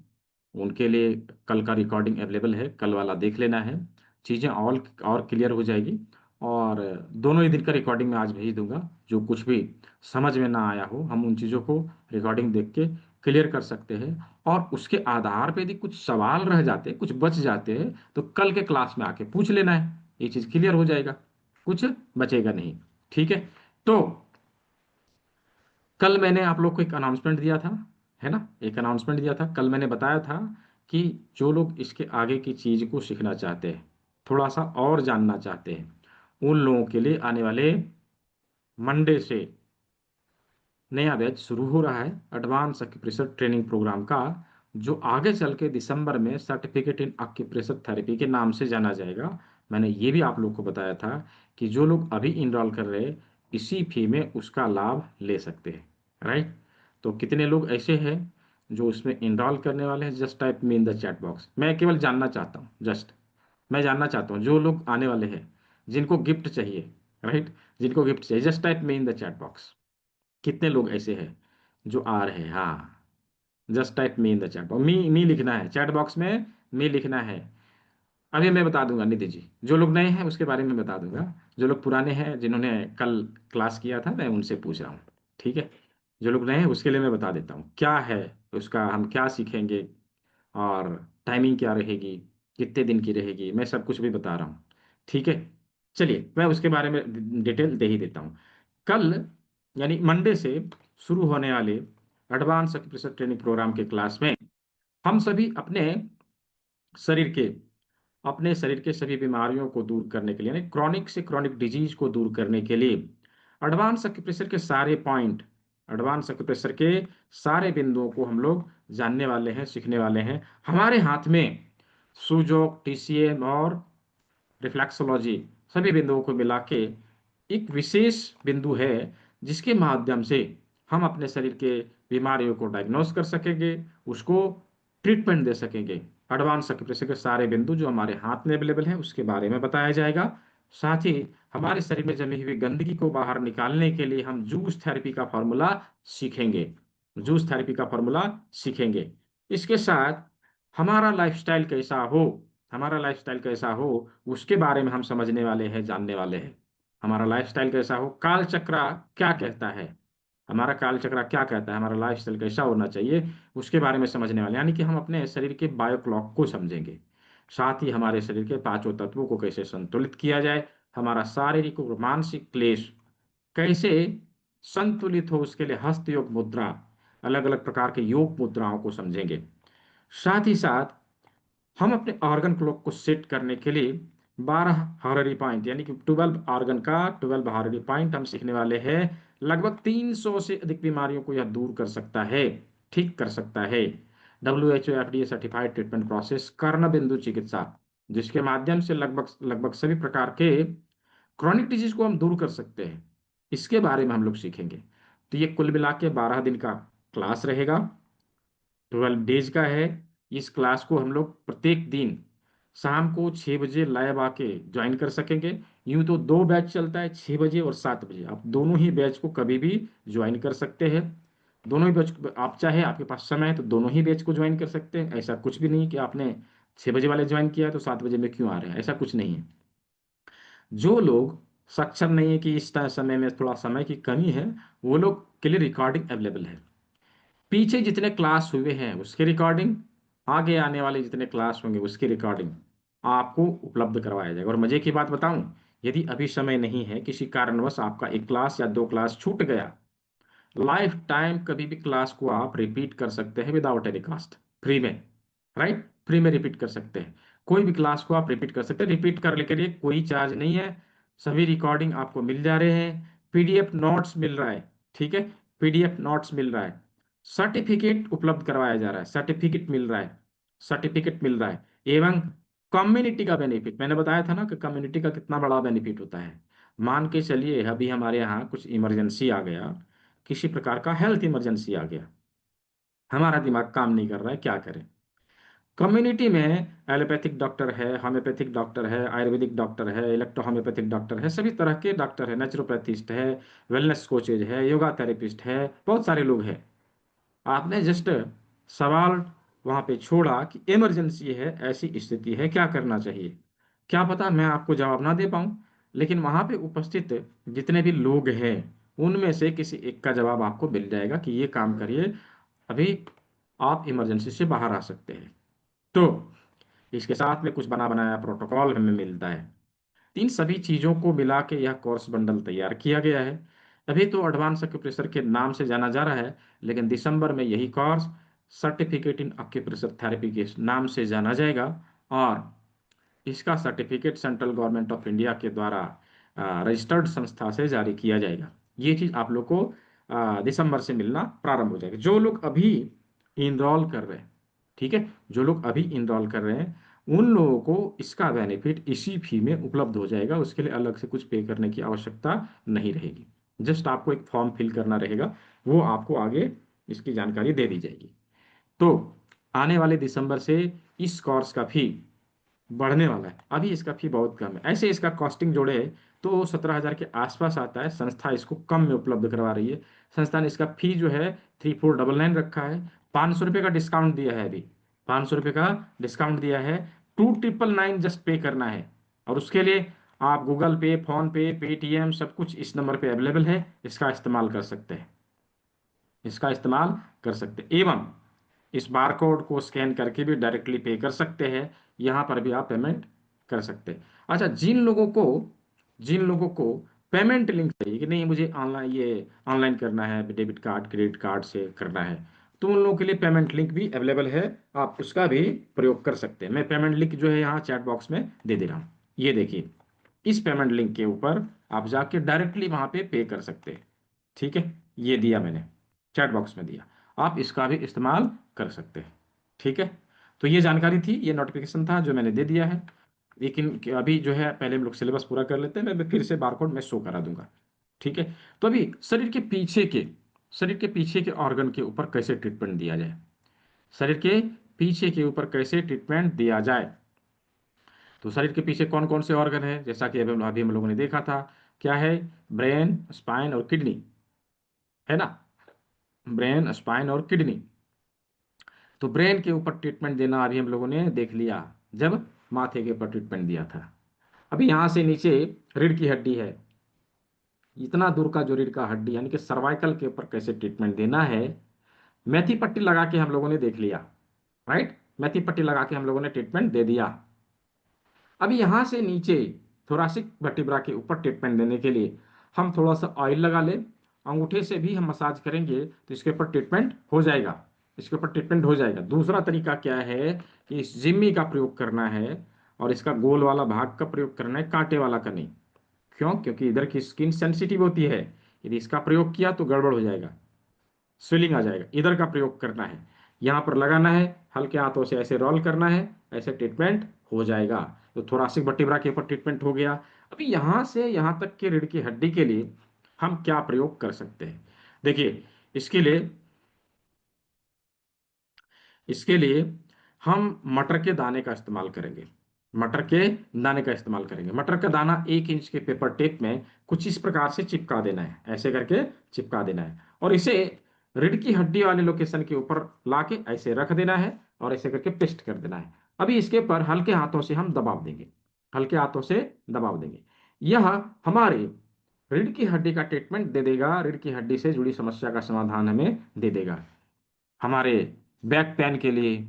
उनके लिए कल का रिकॉर्डिंग अवेलेबल है, कल वाला देख लेना है, चीज़ें और क्लियर हो जाएगी। और दोनों ही दिन का रिकॉर्डिंग मैं आज भेज दूंगा। जो कुछ भी समझ में ना आया हो हम उन चीज़ों को रिकॉर्डिंग देख के क्लियर कर सकते हैं। और उसके आधार पे यदि कुछ सवाल रह जाते, कुछ बच जाते हैं, तो कल के क्लास में आके पूछ लेना है, ये चीज़ क्लियर हो जाएगा, कुछ बचेगा नहीं। ठीक है। तो कल मैंने आप लोग को एक अनाउंसमेंट दिया था, है ना, एक अनाउंसमेंट दिया था कल। मैंने बताया था कि जो लोग इसके आगे की चीज़ को सीखना चाहते हैं, थोड़ा सा और जानना चाहते हैं, उन लोगों के लिए आने वाले मंडे से नया बैच शुरू हो रहा है, एडवांस एक्यूप्रेशर ट्रेनिंग प्रोग्राम का, जो आगे चल के दिसंबर में सर्टिफिकेट इन एक्यूप्रेशर थेरेपी के नाम से जाना जाएगा। मैंने ये भी आप लोग को बताया था कि जो लोग अभी इनरोल कर रहे हैं इसी फी में उसका लाभ ले सकते हैं, राइट। तो कितने लोग ऐसे हैं जो उसमें इनरोल करने वाले हैं? Just type me in the chat box. मैं केवल जानना चाहता हूँ, जस्ट मैं जानना चाहता हूँ जो लोग आने वाले हैं, जिनको गिफ्ट चाहिए, राइट, जिनको गिफ्ट चाहिए, just type me in the chat box. कितने लोग ऐसे हैं जो आ रहे हैं? हाँ, just type me in the chat box. Me लिखना है चैट बॉक्स में, मी लिखना है। अभी मैं बता दूंगा निधि जी, जो लोग नए हैं उसके बारे में बता दूंगा। जो लोग पुराने हैं जिन्होंने कल क्लास किया था मैं उनसे पूछ रहा हूँ, ठीक है। जो लोग नए हैं उसके लिए मैं बता देता हूँ क्या है उसका, हम क्या सीखेंगे और टाइमिंग क्या रहेगी, कितने दिन की रहेगी, मैं सब कुछ भी बता रहा हूँ, ठीक है। चलिए मैं उसके बारे में डिटेल दे ही देता हूँ। कल यानी मंडे से शुरू होने वाले एडवांस एक्यूप्रेशर ट्रेनिंग प्रोग्राम के क्लास में हम सभी शरीर के अपने शरीर के सभी बीमारियों को दूर करने के लिए, यानी क्रॉनिक से क्रॉनिक डिजीज को दूर करने के लिए एडवांस एक्यूप्रेशर के सारे पॉइंट, एडवांस एक्यूप्रेशर के सारे बिंदुओं को हम लोग जानने वाले हैं, सीखने वाले हैं। हमारे हाथ में सुजोक, टीसीएम और रिफ्लेक्सोलॉजी सभी बिंदुओं को मिला के एक विशेष बिंदु है जिसके माध्यम से हम अपने शरीर के बीमारियों को डायग्नोस कर सकेंगे, उसको ट्रीटमेंट दे सकेंगे। एडवांस एक्यूप्रेशर के सारे बिंदु जो हमारे हाथ में अवेलेबल है उसके बारे में बताया जाएगा। साथ ही हमारे शरीर में जमी हुई गंदगी को बाहर निकालने के लिए हम जूस थेरेपी का फॉर्मूला सीखेंगे, जूस थेरेपी का फॉर्मूला सीखेंगे। इसके साथ हमारा लाइफस्टाइल कैसा हो, हमारा लाइफस्टाइल कैसा हो उसके बारे में हम समझने वाले हैं, जानने वाले हैं। हमारा लाइफस्टाइल कैसा हो, काल चक्र क्या कहता है, हमारा काल चक्र क्या कहता है, हमारा लाइफस्टाइल कैसा होना चाहिए उसके बारे में समझने वाले, यानी कि हम अपने शरीर के बायो क्लॉक को समझेंगे। साथ ही हमारे शरीर के पांचों तत्वों को कैसे संतुलित किया जाए, हमारा शारीरिक और मानसिक क्लेश कैसे संतुलित हो उसके लिए हस्त योग मुद्रा, अलग अलग प्रकार के योग मुद्राओं को समझेंगे। साथ ही साथ हम अपने ऑर्गन क्लॉक को सेट करने के लिए 12 हार्डरी पॉइंट, यानी कि 12 ऑर्गन का 12 हार्डरी पॉइंट हम सीखने वाले हैं। लगभग 300 से अधिक बीमारियों को यह दूर कर सकता है, ठीक कर सकता है। WHO FDA certified treatment process कर्ण बिंदु चिकित्सा, जिसके माध्यम से लगभग लगभग सभी प्रकार के क्रॉनिक डिजीज को हम दूर कर सकते हैं, इसके बारे में हम लोग सीखेंगे। तो ये कुल मिला के 12 दिन का क्लास रहेगा, 12 डेज का है। इस क्लास को हम लोग प्रत्येक दिन शाम को 6 बजे लाइव आके ज्वाइन कर सकेंगे। यूं तो दो बैच चलता है, 6 बजे और 7 बजे, आप दोनों ही बैच को कभी भी ज्वाइन कर सकते हैं। दोनों ही बैच आप चाहे, आपके पास समय है तो दोनों ही बैच को ज्वाइन कर सकते हैं। ऐसा कुछ भी नहीं कि आपने 6 बजे वाले ज्वाइन किया है तो 7 बजे में क्यों आ रहे हैं, ऐसा कुछ नहीं है। जो लोग सक्षम नहीं है कि इस समय में थोड़ा समय की कमी है, वो लोग के लिए रिकॉर्डिंग अवेलेबल है। पीछे जितने क्लास हुए हैं उसकी रिकॉर्डिंग, आगे आने वाले जितने क्लास होंगे उसकी रिकॉर्डिंग आपको उपलब्ध करवाया जाएगा। और मजे की बात बताऊं, यदि अभी समय नहीं है, किसी कारणवश आपका एक क्लास या दो क्लास छूट गया, लाइफ टाइम कभी भी क्लास को आप रिपीट कर सकते हैं विदाउट एनी कॉस्ट, फ्री में, राइट, फ्री में रिपीट कर सकते हैं। कोई भी क्लास को आप रिपीट कर सकते हैं, रिपीट करने के लिए कोई चार्ज नहीं है। सभी रिकॉर्डिंग आपको मिल जा रहे हैं, पीडीएफ नोट्स मिल रहा है, ठीक है, पीडीएफ नोट्स मिल रहा है, सर्टिफिकेट उपलब्ध करवाया जा रहा है, सर्टिफिकेट मिल रहा है, सर्टिफिकेट मिल रहा है। एवं कम्युनिटी का बेनिफिट, मैंने बताया था ना कि कम्युनिटी का कितना बड़ा बेनिफिट होता है। मान के चलिए अभी हमारे यहाँ कुछ इमरजेंसी आ गया, किसी प्रकार का हेल्थ इमरजेंसी आ गया, हमारा दिमाग काम नहीं कर रहा है, क्या करें? कम्युनिटी में एलोपैथिक डॉक्टर है, होम्योपैथिक डॉक्टर है, आयुर्वेदिक डॉक्टर है, इलेक्ट्रो होम्योपैथिक डॉक्टर है, सभी तरह के डॉक्टर है, नेचुरोपैथिस्ट है, वेलनेस कोचेज है, योगा थेरेपिस्ट है, बहुत सारे लोग हैं। आपने जस्ट सवाल वहां पे छोड़ा कि इमरजेंसी है, ऐसी स्थिति है, क्या करना चाहिए। क्या पता मैं आपको जवाब ना दे पाऊं, लेकिन वहां पे उपस्थित जितने भी लोग हैं उनमें से किसी एक का जवाब आपको मिल जाएगा कि ये काम करिए, अभी आप इमरजेंसी से बाहर आ सकते हैं। तो इसके साथ में कुछ बना बनाया प्रोटोकॉल हमें मिलता है। इन सभी चीजों को मिला के यह कोर्स बंडल तैयार किया गया है। अभी तो एडवांस एक्यूप्रेशर के नाम से जाना जा रहा है, लेकिन दिसंबर में यही course certificate in acupressure therapy के नाम से जाना जाएगा। और इसका certificate central government of India के द्वारा रजिस्टर्ड संस्था से जारी किया जाएगा। ये चीज आप लोग को दिसंबर से मिलना प्रारंभ हो जाएगा। जो लोग अभी इनरोल कर रहे हैं, ठीक है, जो लोग अभी इनरोल कर रहे हैं उन लोगों को इसका बेनिफिट इसी फी में उपलब्ध हो जाएगा। उसके लिए अलग से कुछ पे करने की आवश्यकता नहीं रहेगी। जस्ट आपको एक फॉर्म फिल करना रहेगा, वो आपको आगे इसकी जानकारी दे दी जाएगी। तो आने वाले दिसंबर से इस कोर्स का फी बढ़ने वाला है। अभी इसका फी बहुत कम है, ऐसे इसका कॉस्टिंग जोड़े तो 17,000 के आसपास आता है। संस्था इसको कम में उपलब्ध करवा रही है। संस्था ने इसका फी जो है 3499 रखा है। 500 रुपये का डिस्काउंट दिया है, अभी 500 रुपये का डिस्काउंट दिया है। 2999 जस्ट पे करना है, और उसके लिए आप गूगल पे, फोन पे, पेटीएम सब कुछ इस नंबर पे अवेलेबल है, इसका इस्तेमाल कर सकते हैं, इसका इस्तेमाल कर सकते हैं। एवं इस बारकोड को स्कैन करके भी डायरेक्टली पे कर सकते हैं, यहाँ पर भी आप पेमेंट कर सकते हैं। अच्छा, जिन लोगों को पेमेंट लिंक चाहिए कि नहीं मुझे ऑनलाइन, ये ऑनलाइन करना है, डेबिट कार्ड क्रेडिट कार्ड से करना है, तो उन लोगों के लिए पेमेंट लिंक भी अवेलेबल है, आप उसका भी प्रयोग कर सकते हैं। मैं पेमेंट लिंक जो है यहाँ चैट बॉक्स में दे दे रहा हूँ, ये देखिए। इस पेमेंट लिंक के ऊपर आप जाके डायरेक्टली वहां पे कर सकते हैं। ठीक है, ये दिया मैंने, चैट बॉक्स में दिया, आप इसका भी इस्तेमाल कर सकते हैं। ठीक है, तो ये जानकारी थी, ये नोटिफिकेशन था जो मैंने दे दिया है। लेकिन अभी जो है पहले हम लोग सिलेबस पूरा कर लेते हैं, मैं फिर से बारकोड में शो करा दूंगा। ठीक है, तो अभी शरीर के पीछे के ऑर्गन के ऊपर कैसे ट्रीटमेंट दिया जाए, शरीर के पीछे के ऊपर कैसे ट्रीटमेंट दिया जाए। तो शरीर के पीछे कौन कौन से ऑर्गन है, जैसा कि अभी हम लोगों ने देखा था, क्या है, ब्रेन, स्पाइन और किडनी, है ना, ब्रेन, स्पाइन और किडनी। तो ब्रेन के ऊपर ट्रीटमेंट देना अभी हम लोगों ने देख लिया जब माथे के ऊपर ट्रीटमेंट दिया था। अभी यहां से नीचे रीढ़ की हड्डी है, इतना दूर का जो रीढ़ का हड्डी यानी कि सर्वाइकल के ऊपर कैसे ट्रीटमेंट देना है, मेथी पट्टी लगा के हम लोगों ने देख लिया। राइट, मेथी पट्टी लगा के हम लोगों ने ट्रीटमेंट दे दिया। अभी यहां से नीचे थोरासिक वर्टिब्रा के ऊपर ट्रीटमेंट देने के लिए हम थोड़ा सा ऑयल लगा ले, अंगूठे से भी हम मसाज करेंगे तो इसके ऊपर ट्रीटमेंट हो जाएगा, इसके ऊपर ट्रीटमेंट हो जाएगा। दूसरा तरीका क्या है कि इस जिम्मी का प्रयोग करना है, और इसका गोल वाला भाग का प्रयोग करना है, कांटे वाला का नहीं। क्यों? क्योंकि इधर की स्किन सेंसिटिव होती है, यदि इसका प्रयोग किया तो गड़बड़ हो जाएगा, स्वेलिंग आ जाएगा। इधर का प्रयोग करना है, यहाँ पर लगाना है, हल्के हाथों से ऐसे रोल करना है, ऐसे ट्रीटमेंट हो जाएगा। तो थोरासिक वर्टिब्रा के ऊपर ट्रीटमेंट हो गया। अभी यहाँ से यहाँ तक के रीढ़ की हड्डी के लिए हम क्या प्रयोग कर सकते हैं, देखिए। इसके लिए हम मटर के दाने का इस्तेमाल करेंगे, मटर के दाने का इस्तेमाल करेंगे। मटर का दाना 1 इंच के पेपर टेप में कुछ इस प्रकार से चिपका देना है, ऐसे करके चिपका देना है, और इसे रीढ़ की हड्डी वाले लोकेशन के ऊपर लाके ऐसे रख देना है, और ऐसे करके पेस्ट कर देना है। अभी इसके पर हल्के हाथों से हम दबाव देंगे, हल्के हाथों से दबाव देंगे। यह हमारे रीढ़ की हड्डी का ट्रीटमेंट दे देगा, रीढ़ की हड्डी से जुड़ी समस्या का समाधान हमें दे देगा। हमारे बैक पेन के लिए,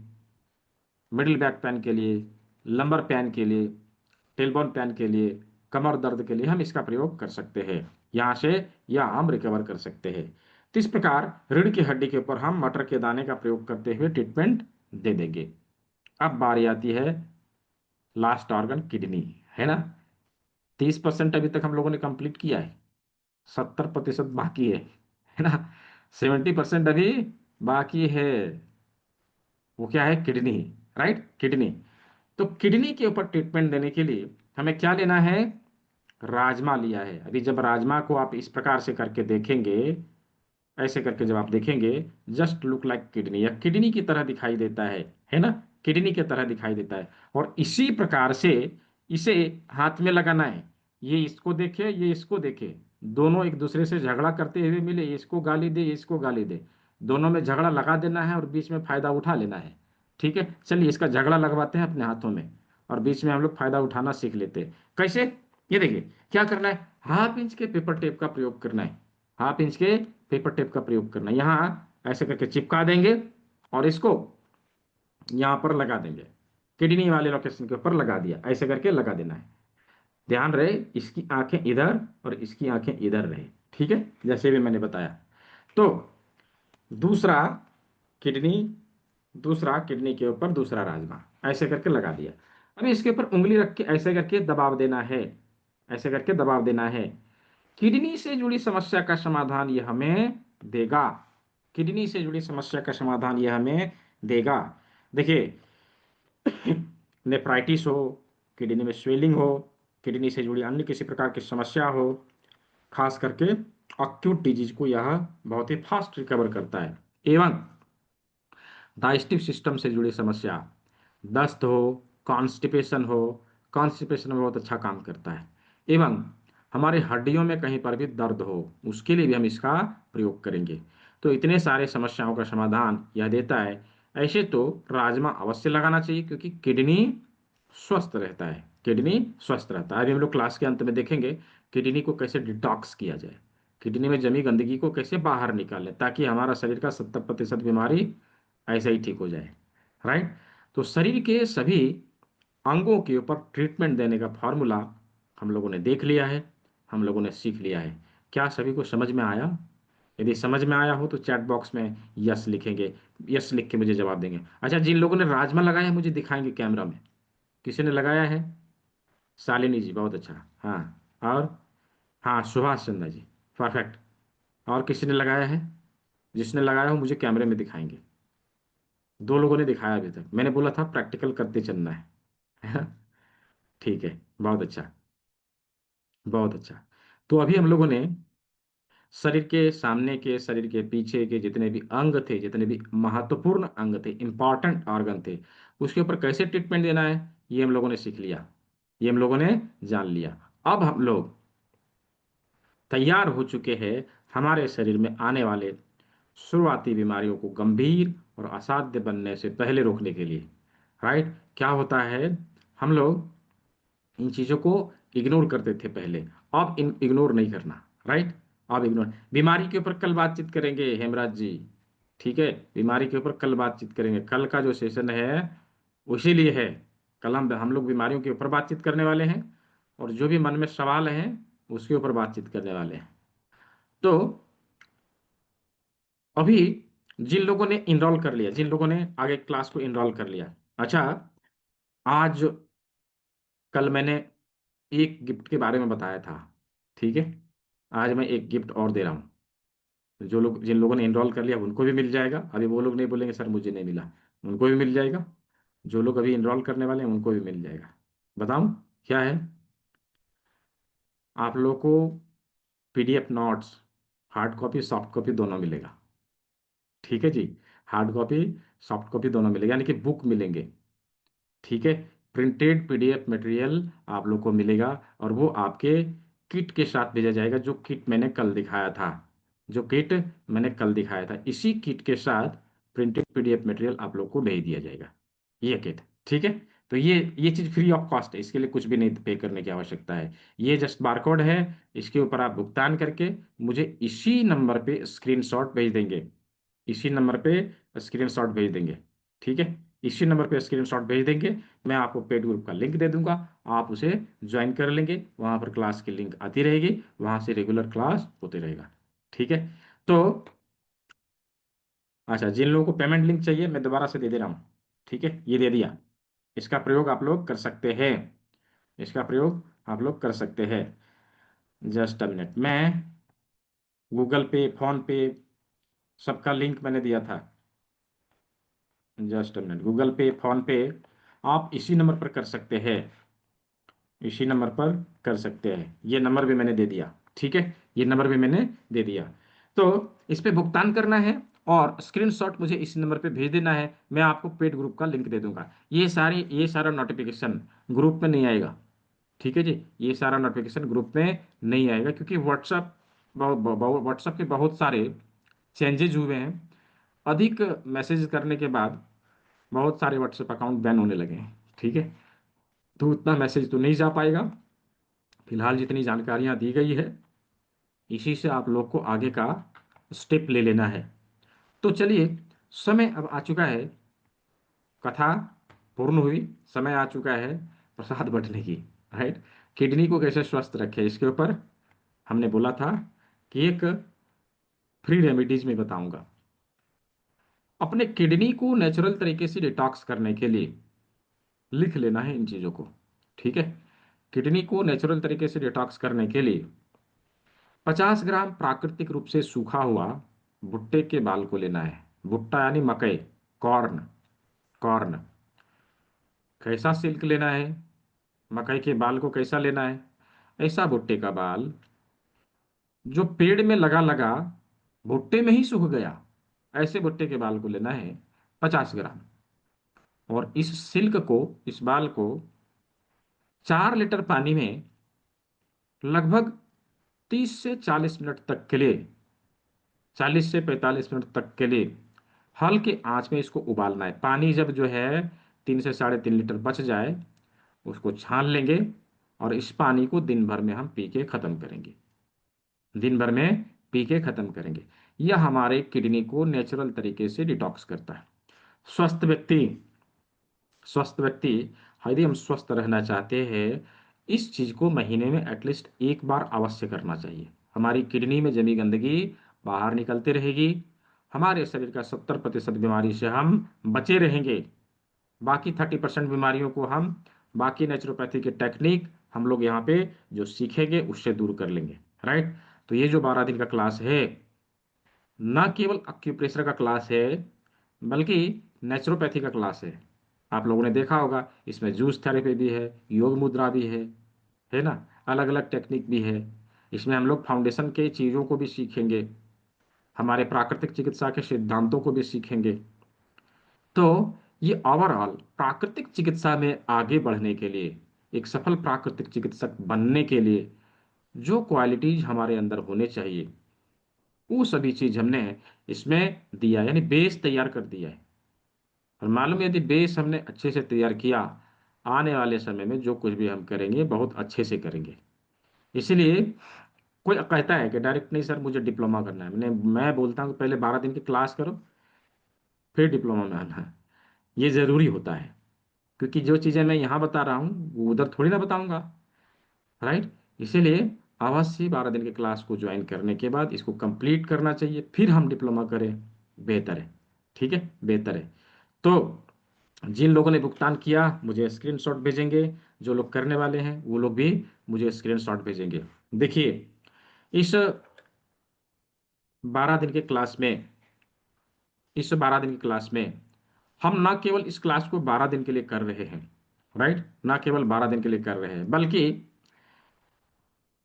मिडिल बैक पेन के लिए, लंबर पेन के लिए, टेलबोन पेन के लिए, कमर दर्द के लिए हम इसका प्रयोग कर सकते हैं। यहाँ से या हम रिकवर कर सकते हैं। तो इस प्रकार रीढ़ की हड्डी के ऊपर हम मटर के दाने का प्रयोग करते हुए ट्रीटमेंट दे देंगे। अब बारी आती है लास्ट ऑर्गन किडनी, है ना। 30% अभी तक हम लोगों ने कंप्लीट किया है, 70% बाकी है ना, 70% अभी बाकी है। वो क्या है, किडनी, राइट, किडनी। तो किडनी के ऊपर ट्रीटमेंट देने के लिए हमें क्या लेना है, राजमा लिया है। अभी जब राजमा को आप इस प्रकार से करके देखेंगे, ऐसे करके जब आप देखेंगे, जस्ट लुक लाइक किडनी, या किडनी की तरह दिखाई देता है ना, किडनी की तरह दिखाई देता है। और इसी प्रकार से इसे हाथ में लगाना है, ये इसको देखे, ये इसको देखे, दोनों एक दूसरे से झगड़ा करते हुए मिले, ये इसको गाली दे, ये इसको गाली दे, दोनों में झगड़ा लगा देना है और बीच में फायदा उठा लेना है। ठीक है, चलिए इसका झगड़ा लगवाते हैं अपने हाथों में और बीच में हम लोग फायदा उठाना सीख लेते हैं। कैसे? ये देखिए क्या करना है, हाफ इंच के पेपर टेप का प्रयोग करना है, हाफ इंच के पेपर टेप का प्रयोग करना है। यहाँ ऐसे करके चिपका देंगे और इसको यहाँ पर लगा देंगे, किडनी वाले लोकेशन के ऊपर लगा दिया, ऐसे करके लगा देना है। ध्यान रहे इसकी आंखें इधर और इसकी आंखें इधर रहे, ठीक है, जैसे भी मैंने बताया। तो दूसरा किडनी, दूसरा किडनी के ऊपर दूसरा राजमा, ऐसे करके लगा दिया। अभी इसके ऊपर उंगली रख के ऐसे करके दबाव देना है, ऐसे करके दबाव देना है। किडनी से जुड़ी समस्या का समाधान यह हमें देगा, किडनी से जुड़ी समस्या का समाधान यह हमें देगा। देखिए नेफ्राइटिस हो, किडनी में स्वेलिंग हो, किडनी से जुड़ी अन्य किसी प्रकार की समस्या हो, खास करके अक्यूट डिजीज को यह बहुत ही फास्ट रिकवर करता है। एवं डाइजेस्टिव सिस्टम से जुड़ी समस्या, दस्त हो, कॉन्स्टिपेशन हो, कॉन्स्टिपेशन में बहुत अच्छा काम करता है। एवं हमारे हड्डियों में कहीं पर भी दर्द हो, उसके लिए भी हम इसका प्रयोग करेंगे। तो इतने सारे समस्याओं का समाधान यह देता है। ऐसे तो राजमा अवश्य लगाना चाहिए क्योंकि किडनी स्वस्थ रहता है, किडनी स्वस्थ रहता है। अभी हम लोग क्लास के अंत में देखेंगे किडनी को कैसे डिटॉक्स किया जाए, किडनी में जमी गंदगी को कैसे बाहर निकालें ताकि हमारा शरीर का 70% बीमारी ऐसे ही ठीक हो जाए। राइट? तो शरीर के सभी अंगों के ऊपर ट्रीटमेंट देने का फॉर्मूला हम लोगों ने देख लिया है, हम लोगों ने सीख लिया है। क्या सभी को समझ में आया? यदि समझ में आया हो तो चैट बॉक्स में यस लिखेंगे, यस लिख के मुझे जवाब देंगे। अच्छा, जिन लोगों ने राजमा लगाया है मुझे दिखाएंगे कैमरा में, किसी ने लगाया है? शालिनी जी, बहुत अच्छा। हाँ, और हाँ, सुभाष चंद्र जी, परफेक्ट। और किसी ने लगाया है? जिसने लगाया हो मुझे कैमरे में दिखाएंगे। दो लोगों ने दिखाया अभी तक, मैंने बोला था प्रैक्टिकल करते चलना है। ठीक है, बहुत अच्छा, बहुत अच्छा। तो अभी हम लोगों ने शरीर के सामने के, शरीर के पीछे के जितने भी अंग थे, जितने भी महत्वपूर्ण अंग थे, इंपॉर्टेंट ऑर्गन थे, उसके ऊपर कैसे ट्रीटमेंट देना है ये हम लोगों ने सीख लिया, ये हम लोगों ने जान लिया। अब हम लोग तैयार हो चुके हैं हमारे शरीर में आने वाले शुरुआती बीमारियों को गंभीर और असाध्य बनने से पहले रोकने के लिए। राइट? क्या होता है, हम लोग इन चीज़ों को इग्नोर करते थे पहले, अब इन इग्नोर नहीं करना। राइट? अब इग्नोर, बीमारी के ऊपर कल बातचीत करेंगे हेमराज जी, ठीक है, बीमारी के ऊपर कल बातचीत करेंगे। कल का जो सेशन है उसी लिए है, कल हम लोग बीमारियों के ऊपर बातचीत करने वाले हैं और जो भी मन में सवाल हैं उसके ऊपर बातचीत करने वाले हैं। तो अभी जिन लोगों ने इनरोल कर लिया, जिन लोगों ने आगे क्लास को इनरोल कर लिया, अच्छा, आज कल मैंने एक गिफ्ट के बारे में बताया था, ठीक है, आज मैं एक गिफ्ट और दे रहा हूँ। जो लोग, जिन लोगों ने इनरोल कर लिया उनको भी मिल जाएगा। अभी वो लोग नहीं बोलेंगे सर मुझे नहीं मिला, उनको भी मिल जाएगा। जो लोग अभी इनरोल करने वाले हैं उनको भी मिल जाएगा। बताऊं क्या है? आप लोगों को PDF notes, hard copy soft copy दोनों मिलेगा, ठीक है जी, हार्ड कॉपी सॉफ्ट कॉपी दोनों मिलेगा, यानी कि बुक मिलेंगे, ठीक है। प्रिंटेड पीडीएफ मटेरियल आप लोग को मिलेगा और वो आपके किट के साथ भेजा जाएगा, जो किट मैंने कल दिखाया था, जो किट मैंने कल दिखाया था, इसी किट के साथ प्रिंटेड पीडीएफ मटेरियल आप लोग को भेज दिया जाएगा, ये किट, ठीक है। तो ये चीज़ फ्री ऑफ कॉस्ट है, इसके लिए कुछ भी नहीं पे करने की आवश्यकता है। ये जस्ट बारकोड है, इसके ऊपर आप भुगतान करके मुझे इसी नंबर पे स्क्रीनशॉट भेज देंगे, इसी नंबर पे स्क्रीनशॉट भेज देंगे, ठीक है, इसी नंबर पे स्क्रीनशॉट भेज देंगे। मैं आपको पेड ग्रुप का लिंक दे दूंगा, आप उसे ज्वाइन कर लेंगे, वहां पर क्लास की लिंक आती रहेगी, वहां से रेगुलर क्लास होते रहेगा, ठीक है। तो अच्छा, जिन लोगों को पेमेंट लिंक चाहिए मैं दोबारा से दे दे रहा हूँ, ठीक है, ये दे दिया। इसका प्रयोग आप लोग कर सकते हैं, इसका प्रयोग आप लोग कर सकते हैं। जस्ट अ मिनट, मैं गूगल पे, फोन पे, सबका लिंक मैंने दिया था। जस्ट अ मिनट, गूगल पे, फोन पे आप इसी नंबर पर कर सकते हैं, इसी नंबर पर कर सकते हैं। ये नंबर भी मैंने दे दिया, ठीक है, ये नंबर भी मैंने दे दिया। तो इस पे भुगतान करना है और स्क्रीनशॉट मुझे इस नंबर पे भेज देना है, मैं आपको पेड ग्रुप का लिंक दे दूंगा। ये सारा नोटिफिकेशन ग्रुप में नहीं आएगा, ठीक है जी। ये सारा नोटिफिकेशन ग्रुप में नहीं आएगा, क्योंकि व्हाट्सएप के बहुत सारे चेंजेज हुए हैं। अधिक मैसेज करने के बाद बहुत सारे व्हाट्सएप अकाउंट बैन होने लगे हैं, ठीक है। तो उतना मैसेज तो नहीं जा पाएगा। फिलहाल जितनी जानकारियां दी गई है, इसी से आप लोग को आगे का स्टेप ले लेना है। तो चलिए, समय अब आ चुका है, कथा पूर्ण हुई, समय आ चुका है प्रसाद बंटने की, राइट। किडनी को कैसे स्वस्थ रखें, इसके ऊपर हमने बोला था कि एक फ्री रेमेडीज में बताऊंगा। अपने किडनी को नेचुरल तरीके से डिटॉक्स करने के लिए लिख लेना है इन चीज़ों को, ठीक है। किडनी को नेचुरल तरीके से डिटॉक्स करने के लिए 50 ग्राम प्राकृतिक रूप से सूखा हुआ भुट्टे के बाल को लेना है। भुट्टा यानी मकई, कॉर्न, कॉर्न। कैसा सिल्क लेना है, मकई के बाल को कैसा लेना है, ऐसा भुट्टे का बाल जो पेड़ में लगा लगा भुट्टे में ही सूख गया, ऐसे भुट्टे के बाल को लेना है 50 ग्राम। और इस सिल्क को, इस बाल को 4 लीटर पानी में लगभग 30 से 40 मिनट तक के लिए, 40 से 45 मिनट तक के लिए हल्के आंच में इसको उबालना है। पानी जब जो है 3 से 3.5 लीटर बच जाए, उसको छान लेंगे और इस पानी को दिन भर में हम पी के खत्म करेंगे, दिन भर में पी के खत्म करेंगे। यह हमारे किडनी को नेचुरल तरीके से डिटॉक्स करता है। स्वस्थ व्यक्ति, स्वस्थ व्यक्ति, यदि हम स्वस्थ रहना चाहते हैं, इस चीज को महीने में एटलीस्ट एक बार अवश्य करना चाहिए। हमारी किडनी में जमी गंदगी बाहर निकलती रहेगी, हमारे शरीर का 70% बीमारी से हम बचे रहेंगे। बाकी 30% बीमारियों को हम, बाकी नेचुरोपैथी के टेक्निक हम लोग यहाँ पे जो सीखेंगे उससे दूर कर लेंगे, राइट। तो ये जो 12 दिन का क्लास है, न केवल एक्यूप्रेशर का क्लास है, बल्कि नेचुरोपैथी का क्लास है। आप लोगों ने देखा होगा, इसमें जूस थेरेपी भी है, योग मुद्रा भी है ना, अलग अलग टेक्निक भी है। इसमें हम लोग फाउंडेशन के चीज़ों को भी सीखेंगे, हमारे प्राकृतिक चिकित्सा के सिद्धांतों को भी सीखेंगे। तो ये ओवरऑल प्राकृतिक चिकित्सा में आगे बढ़ने के लिए, एक सफल प्राकृतिक चिकित्सक बनने के लिए जो क्वालिटीज हमारे अंदर होने चाहिए, वो सभी चीज हमने इसमें दिया, यानी बेस तैयार कर दिया है। और मालूम है, यदि बेस हमने अच्छे से तैयार किया, आने वाले समय में जो कुछ भी हम करेंगे बहुत अच्छे से करेंगे। इसीलिए कोई कहता है कि डायरेक्ट नहीं सर मुझे डिप्लोमा करना है, मैं बोलता हूँ पहले 12 दिन की क्लास करो, फिर डिप्लोमा में आना है। ये जरूरी होता है, क्योंकि जो चीज़ें मैं यहाँ बता रहा हूँ वो उधर थोड़ी ना बताऊंगा, राइट। इसीलिए अवश्य 12 दिन की क्लास को ज्वाइन करने के बाद इसको कंप्लीट करना चाहिए, फिर हम डिप्लोमा करें, बेहतर है, ठीक है, बेहतर है। तो जिन लोगों ने भुगतान किया मुझे स्क्रीनशॉट भेजेंगे, जो लोग करने वाले हैं वो लोग भी मुझे स्क्रीनशॉट भेजेंगे। देखिए, इस 12 दिन के क्लास में, इस 12 दिन की क्लास में हम ना केवल इस क्लास को 12 दिन के लिए कर रहे हैं, राइट, ना केवल 12 दिन के लिए कर रहे हैं, बल्कि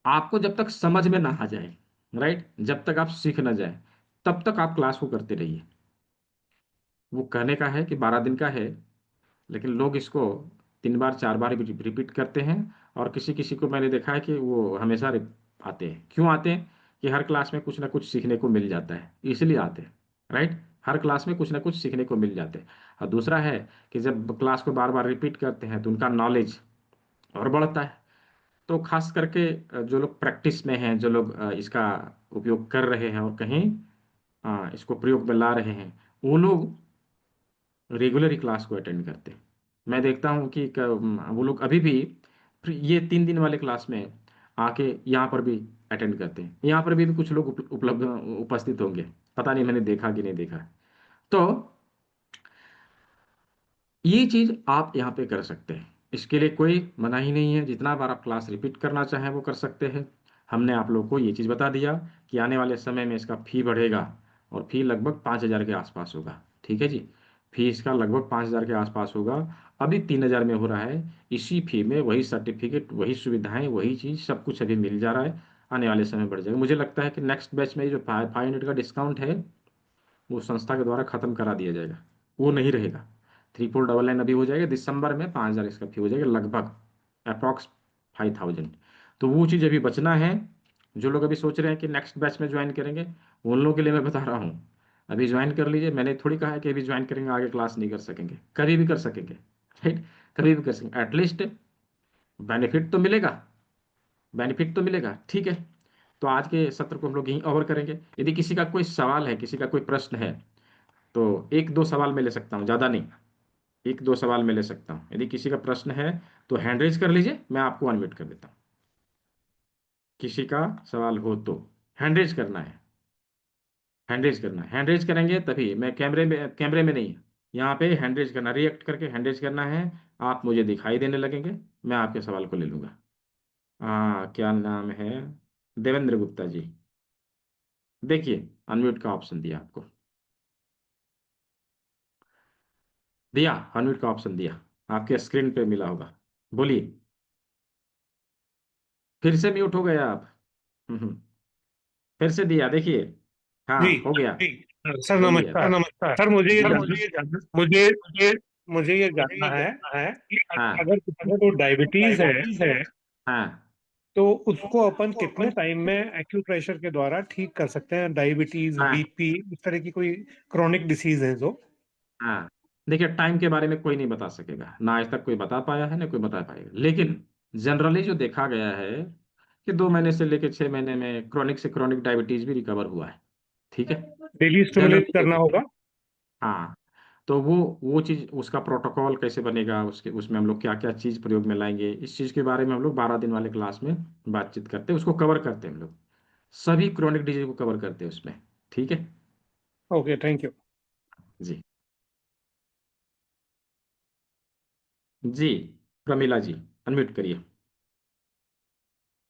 आपको जब तक समझ में ना आ जाए, राइट, जब तक आप सीख ना जाए, तब तक आप क्लास को करते रहिए। वो कहने का है कि 12 दिन का है, लेकिन लोग इसको 3 बार 4 बार रिपीट करते हैं। और किसी किसी को मैंने देखा है कि वो हमेशा आते हैं। क्यों आते हैं? कि हर क्लास में कुछ ना कुछ सीखने को मिल जाता है, इसलिए आते हैं, राइट। हर क्लास में कुछ ना कुछ सीखने को मिल जाते हैं। और दूसरा है कि जब क्लास को बार बार रिपीट करते हैं तो उनका नॉलेज और बढ़ता है। तो खास करके जो लोग प्रैक्टिस में हैं, जो लोग इसका उपयोग कर रहे हैं और कहीं इसको प्रयोग में ला रहे हैं, वो लोग रेगुलर ही क्लास को अटेंड करते हैं। मैं देखता हूँ कि वो लोग अभी भी ये 3 दिन वाले क्लास में आके यहाँ पर भी अटेंड करते हैं। यहाँ पर भी कुछ लोग उपलब्ध उपस्थित होंगे, पता नहीं मैंने देखा कि नहीं देखा। तो ये चीज आप यहाँ पे कर सकते हैं, इसके लिए कोई मनाही नहीं है। जितना बार आप क्लास रिपीट करना चाहें वो कर सकते हैं। हमने आप लोगों को ये चीज़ बता दिया कि आने वाले समय में इसका फी बढ़ेगा, और फी लगभग 5,000 के आसपास होगा, ठीक है जी। फी इसका लगभग 5,000 के आसपास होगा। अभी 3,000 में हो रहा है। इसी फी में वही सर्टिफिकेट, वही सुविधाएं, वही चीज़ सब कुछ अभी मिल जा रहा है। आने वाले समय बढ़ जाएगा। मुझे लगता है कि नेक्स्ट बैच में जो 500 का डिस्काउंट है वो संस्था के द्वारा खत्म करा दिया जाएगा, वो नहीं रहेगा। 3499 अभी हो जाएगा, दिसंबर में 5,000 इसका फी हो जाएगा, लगभग अप्रॉक्स 5,000। तो वो चीज़ अभी बचना है। जो लोग अभी सोच रहे हैं कि नेक्स्ट बैच में ज्वाइन करेंगे, उन लोगों के लिए मैं बता रहा हूँ, अभी ज्वाइन कर लीजिए। मैंने थोड़ी कहा है कि अभी ज्वाइन करेंगे आगे क्लास नहीं कर सकेंगे, कभी भी कर सकेंगे, राइट, कभी भी कर सकेंगे। एटलीस्ट बेनिफिट तो मिलेगा, बेनिफिट तो मिलेगा, ठीक है। तो आज के सत्र को हम लोग यहीं ओवर करेंगे। यदि किसी का कोई सवाल है, किसी का कोई प्रश्न है, तो एक दो सवाल मैं ले सकता हूँ, ज़्यादा नहीं, एक दो सवाल मैं ले सकता हूँ। यदि किसी का प्रश्न है तो हैंड रेज कर लीजिए, मैं आपको अनम्यूट कर देता हूँ। किसी का सवाल हो तो हैंड रेज करना है, हैंड रेज करना है। हैंड रेज करेंगे तभी, मैं कैमरे में नहीं, यहाँ पे हैंड रेज करना, रिएक्ट करके हैंड रेज करना है। आप मुझे दिखाई देने लगेंगे, मैं आपके सवाल को ले लूँगा। क्या नाम है? देवेंद्र गुप्ता जी। देखिए, अनम्यूट का ऑप्शन दिया आपको, दिया, अनम्यूट का ऑप्शन दिया, आपके स्क्रीन पे मिला होगा। बोलिए। फिर से म्यूट हो गए आप। हम्म, फिर से दिया, देखिए। जी हाँ, हो गया। जी सर, बोलिए नमस्कार। नमस्कार। सर मुझे ये जी जानना मुझे मुझे मुझे ये जानना है कि हाँ अगर किसी को डायबिटीज है हाँ तो उसको अपन कितने टाइम में एक्यूप्रेशर के द्वारा ठीक कर सकते हैं? डायबिटीज, हाँ बीपी, इस तरह की कोई क्रोनिक डिसीज है जो। हाँ। देखिए, टाइम के बारे में कोई नहीं बता सकेगा, ना आज तक कोई बता पाया है ना कोई बता पाएगा, लेकिन जनरली जो देखा गया है कि 2 महीने से लेकर 6 महीने में क्रोनिक से क्रोनिक डायबिटीज भी रिकवर हुआ है, ठीक है। डेली स्टिमुलेट जनरली, करना होगा। हाँ। तो वो चीज़, उसका प्रोटोकॉल कैसे बनेगा, उसके उसमें हम लोग क्या क्या चीज़ प्रयोग में लाएंगे, इस चीज़ के बारे में हम लोग 12 दिन वाले क्लास में बातचीत करते हैं, उसको कवर करते हैं हम लोग, सभी क्रोनिक डिजीज को कवर करते हैं उसमें, ठीक है। Okay, thank you. जी जी। प्रमिला जी, अनम्यूट करिए।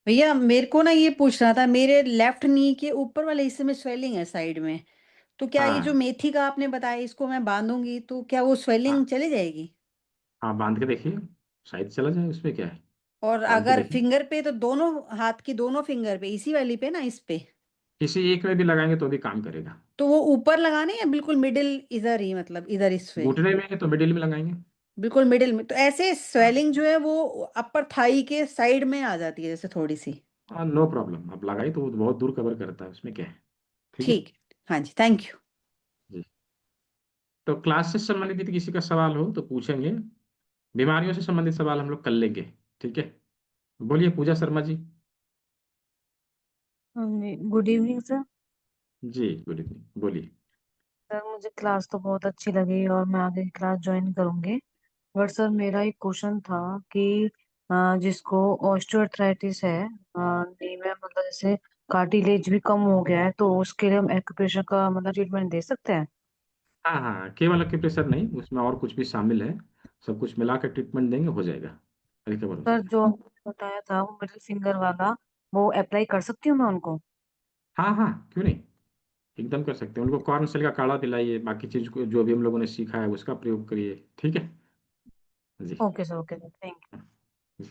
भैया मेरे को ना ये पूछना था, मेरे लेफ्ट नी के ऊपर वाले हिस्से में स्वेलिंग है साइड में, तो क्या ये जो हाँ मेथी का आपने बताया इसको मैं बांधूंगी तो क्या वो स्वेलिंग हाँ चली जाएगी? हाँ, बांध के देखिए, शायद चला जाए, उसमें क्या है, और बांध के अगर देखिए। फिंगर पे तो दोनों, हाथ की दोनों फिंगर पे, इसी वाली पे ना, इस पे, किसी एक में भी लगाएंगे तो भी काम करेगा। तो वो ऊपर लगाने या बिल्कुल मिडिल इधर ही, मतलब इधर इस पे? घुटने में है तो मिडिल में लगाएंगे। बिल्कुल मिडिल में, तो ऐसे हाँ स्वेलिंग जो है वो अपर थाई के साइड में आ जाती है जैसे थोड़ी सी। हाँ, नो प्रॉब्लम, आप लगाइए तो वो बहुत दूर कवर करता है, उसमें क्या है, ठीक है। ठीक है, हाँ जी, थैंक यू। जी। तो क्लास से संबंधित यदि किसी का सवाल हो तो पूछेंगे, बीमारियों से संबंधित सवाल हम लोग कर लेंगे, ठीक है। बोलिए Pooja Sharma ji. Good evening sir. जी, गुड इवनिंग, बोलिए। सर मुझे क्लास तो बहुत अच्छी लगी और मैं आगे की क्लास ज्वाइन करूंगी। बट सर मेरा एक क्वेश्चन था कि जिसको ऑस्टियोआर्थराइटिस है, नी में, मतलब जैसे कार्टिलेज भी कम हो गया है, तो उसके लिए हम एक्यूप्रेशर का मतलब ट्रीटमेंट दे सकते हैं? हाँ हाँ, केवल एक्यूप्रेशर नहीं, उसमें और कुछ भी शामिल है, सब कुछ मिला के ट्रीटमेंट देंगे, हो जाएगा, रिकवर हो सर जाएगा। जो आपने बताया था वो मिडिल फिंगर वाला, वो अप्लाई कर सकती हूँ मैं उनको? हाँ हाँ, क्यों नहीं, एकदम कर सकते हैं। उनको कॉर्न सेल का काढ़ा पिलाइए, बाकी चीज को जो भी हम लोगों ने सीखा है उसका प्रयोग करिए, ठीक है। जी। ओके सर, थैंक जी।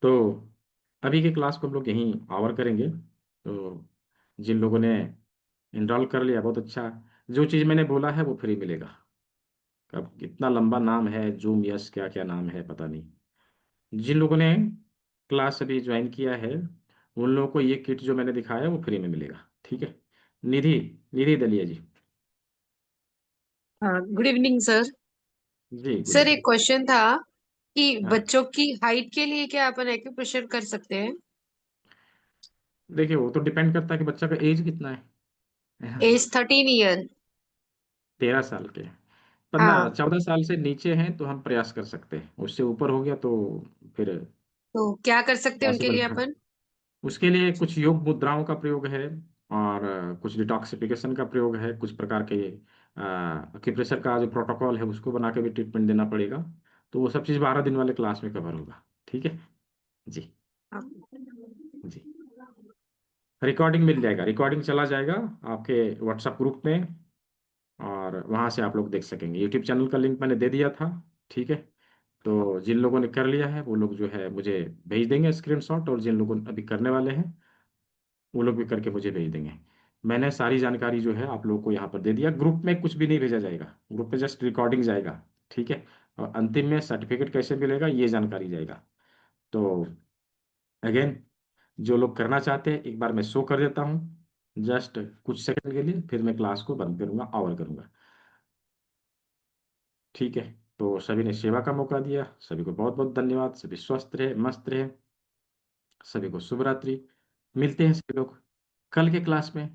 तो अभी की क्लास को हम लोग यहीं आवर करेंगे। तो जिन लोगों ने इनरोल कर लिया, बहुत अच्छा। जो चीज़ मैंने बोला है वो फ्री मिलेगा। अब इतना लंबा नाम है, जूम यस क्या क्या नाम है पता नहीं। जिन लोगों ने क्लास अभी ज्वाइन किया है, उन लोगों को ये किट जो मैंने दिखाया वो फ्री में मिलेगा, ठीक है। निधि, निधि दलिया जी। हाँ, गुड इवनिंग सर। जी, गुड सर एक इवनिंग। क्वेश्चन था कि हाँ, बच्चों की हाइट के लिए क्या अपन एक्यूप्रेशर कर सकते हैं? देखिए वो तो डिपेंड करता है कि बच्चा का एज कितना है। As 13 year. 13 साल के, 15 हाँ, 14 साल से नीचे हैं तो हम प्रयास कर सकते हैं, उससे ऊपर हो गया तो फिर तो क्या कर सकते हैं उनके पॉसिबल लिए है। अपन? उसके लिए कुछ योग मुद्राओं का प्रयोग है, और कुछ डिटॉक्सिफिकेशन का प्रयोग है, कुछ प्रकार के एक्यूप्रेशर का जो प्रोटोकॉल है उसको बना के भी ट्रीटमेंट देना पड़ेगा। तो वो सब चीज़ 12 दिन वाले क्लास में कवर होगा, ठीक है। जी हाँ। जी। रिकॉर्डिंग मिल जाएगा, रिकॉर्डिंग चला जाएगा आपके व्हाट्सएप ग्रुप में, और वहाँ से आप लोग देख सकेंगे। यूट्यूब चैनल का लिंक मैंने दे दिया था, ठीक है। तो जिन लोगों ने कर लिया है वो लोग जो है मुझे भेज देंगे स्क्रीनशॉट, और जिन लोगों ने अभी करने वाले हैं वो लोग भी करके मुझे भेज देंगे। मैंने सारी जानकारी जो है आप लोगों को यहाँ पर दे दिया। ग्रुप में कुछ भी नहीं भेजा जाएगा, ग्रुप में जस्ट रिकॉर्डिंग जाएगा, ठीक है। और अंतिम में सर्टिफिकेट कैसे मिलेगा ये जानकारी जाएगा। तो अगेन जो लोग करना चाहते हैं एक बार मैं शो कर देता हूँ जस्ट कुछ सेकंड के लिए, फिर मैं क्लास को बंद करूंगा, ओवर करूंगा, ठीक है। तो सभी ने सेवा का मौका दिया, सभी को बहुत बहुत धन्यवाद। सभी स्वस्थ रहे, मस्त रहे, सभी को शुभ रात्रि। मिलते हैं सभी लोग कल के क्लास में।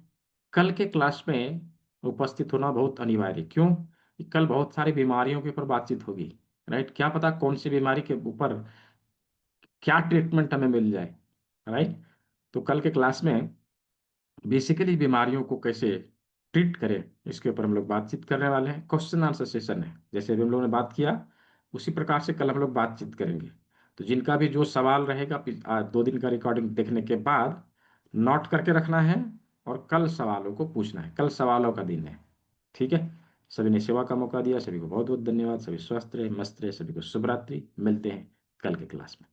कल के क्लास में उपस्थित होना बहुत अनिवार्य है। क्यों? कि कल बहुत सारी बीमारियों के ऊपर बातचीत होगी, राइट। क्या पता कौन सी बीमारी के ऊपर क्या ट्रीटमेंट हमें मिल जाए, राइट। तो कल के क्लास में बेसिकली बीमारियों को कैसे ट्रीट करें इसके ऊपर हम लोग बातचीत करने वाले हैं। क्वेश्चन आंसर सेशन है, जैसे अभी हम लोगों ने बात किया उसी प्रकार से कल हम लोग बातचीत करेंगे। तो जिनका भी जो सवाल रहेगा 2 दिन का रिकॉर्डिंग देखने के बाद नोट करके रखना है और कल सवालों को पूछना है। कल सवालों का दिन है, ठीक है। सभी ने सेवा का मौका दिया, सभी को बहुत बहुत धन्यवाद। सभी स्वस्थ रहे, मस्त रहे, सभी को शुभ रात्रि। मिलते हैं कल के क्लास में।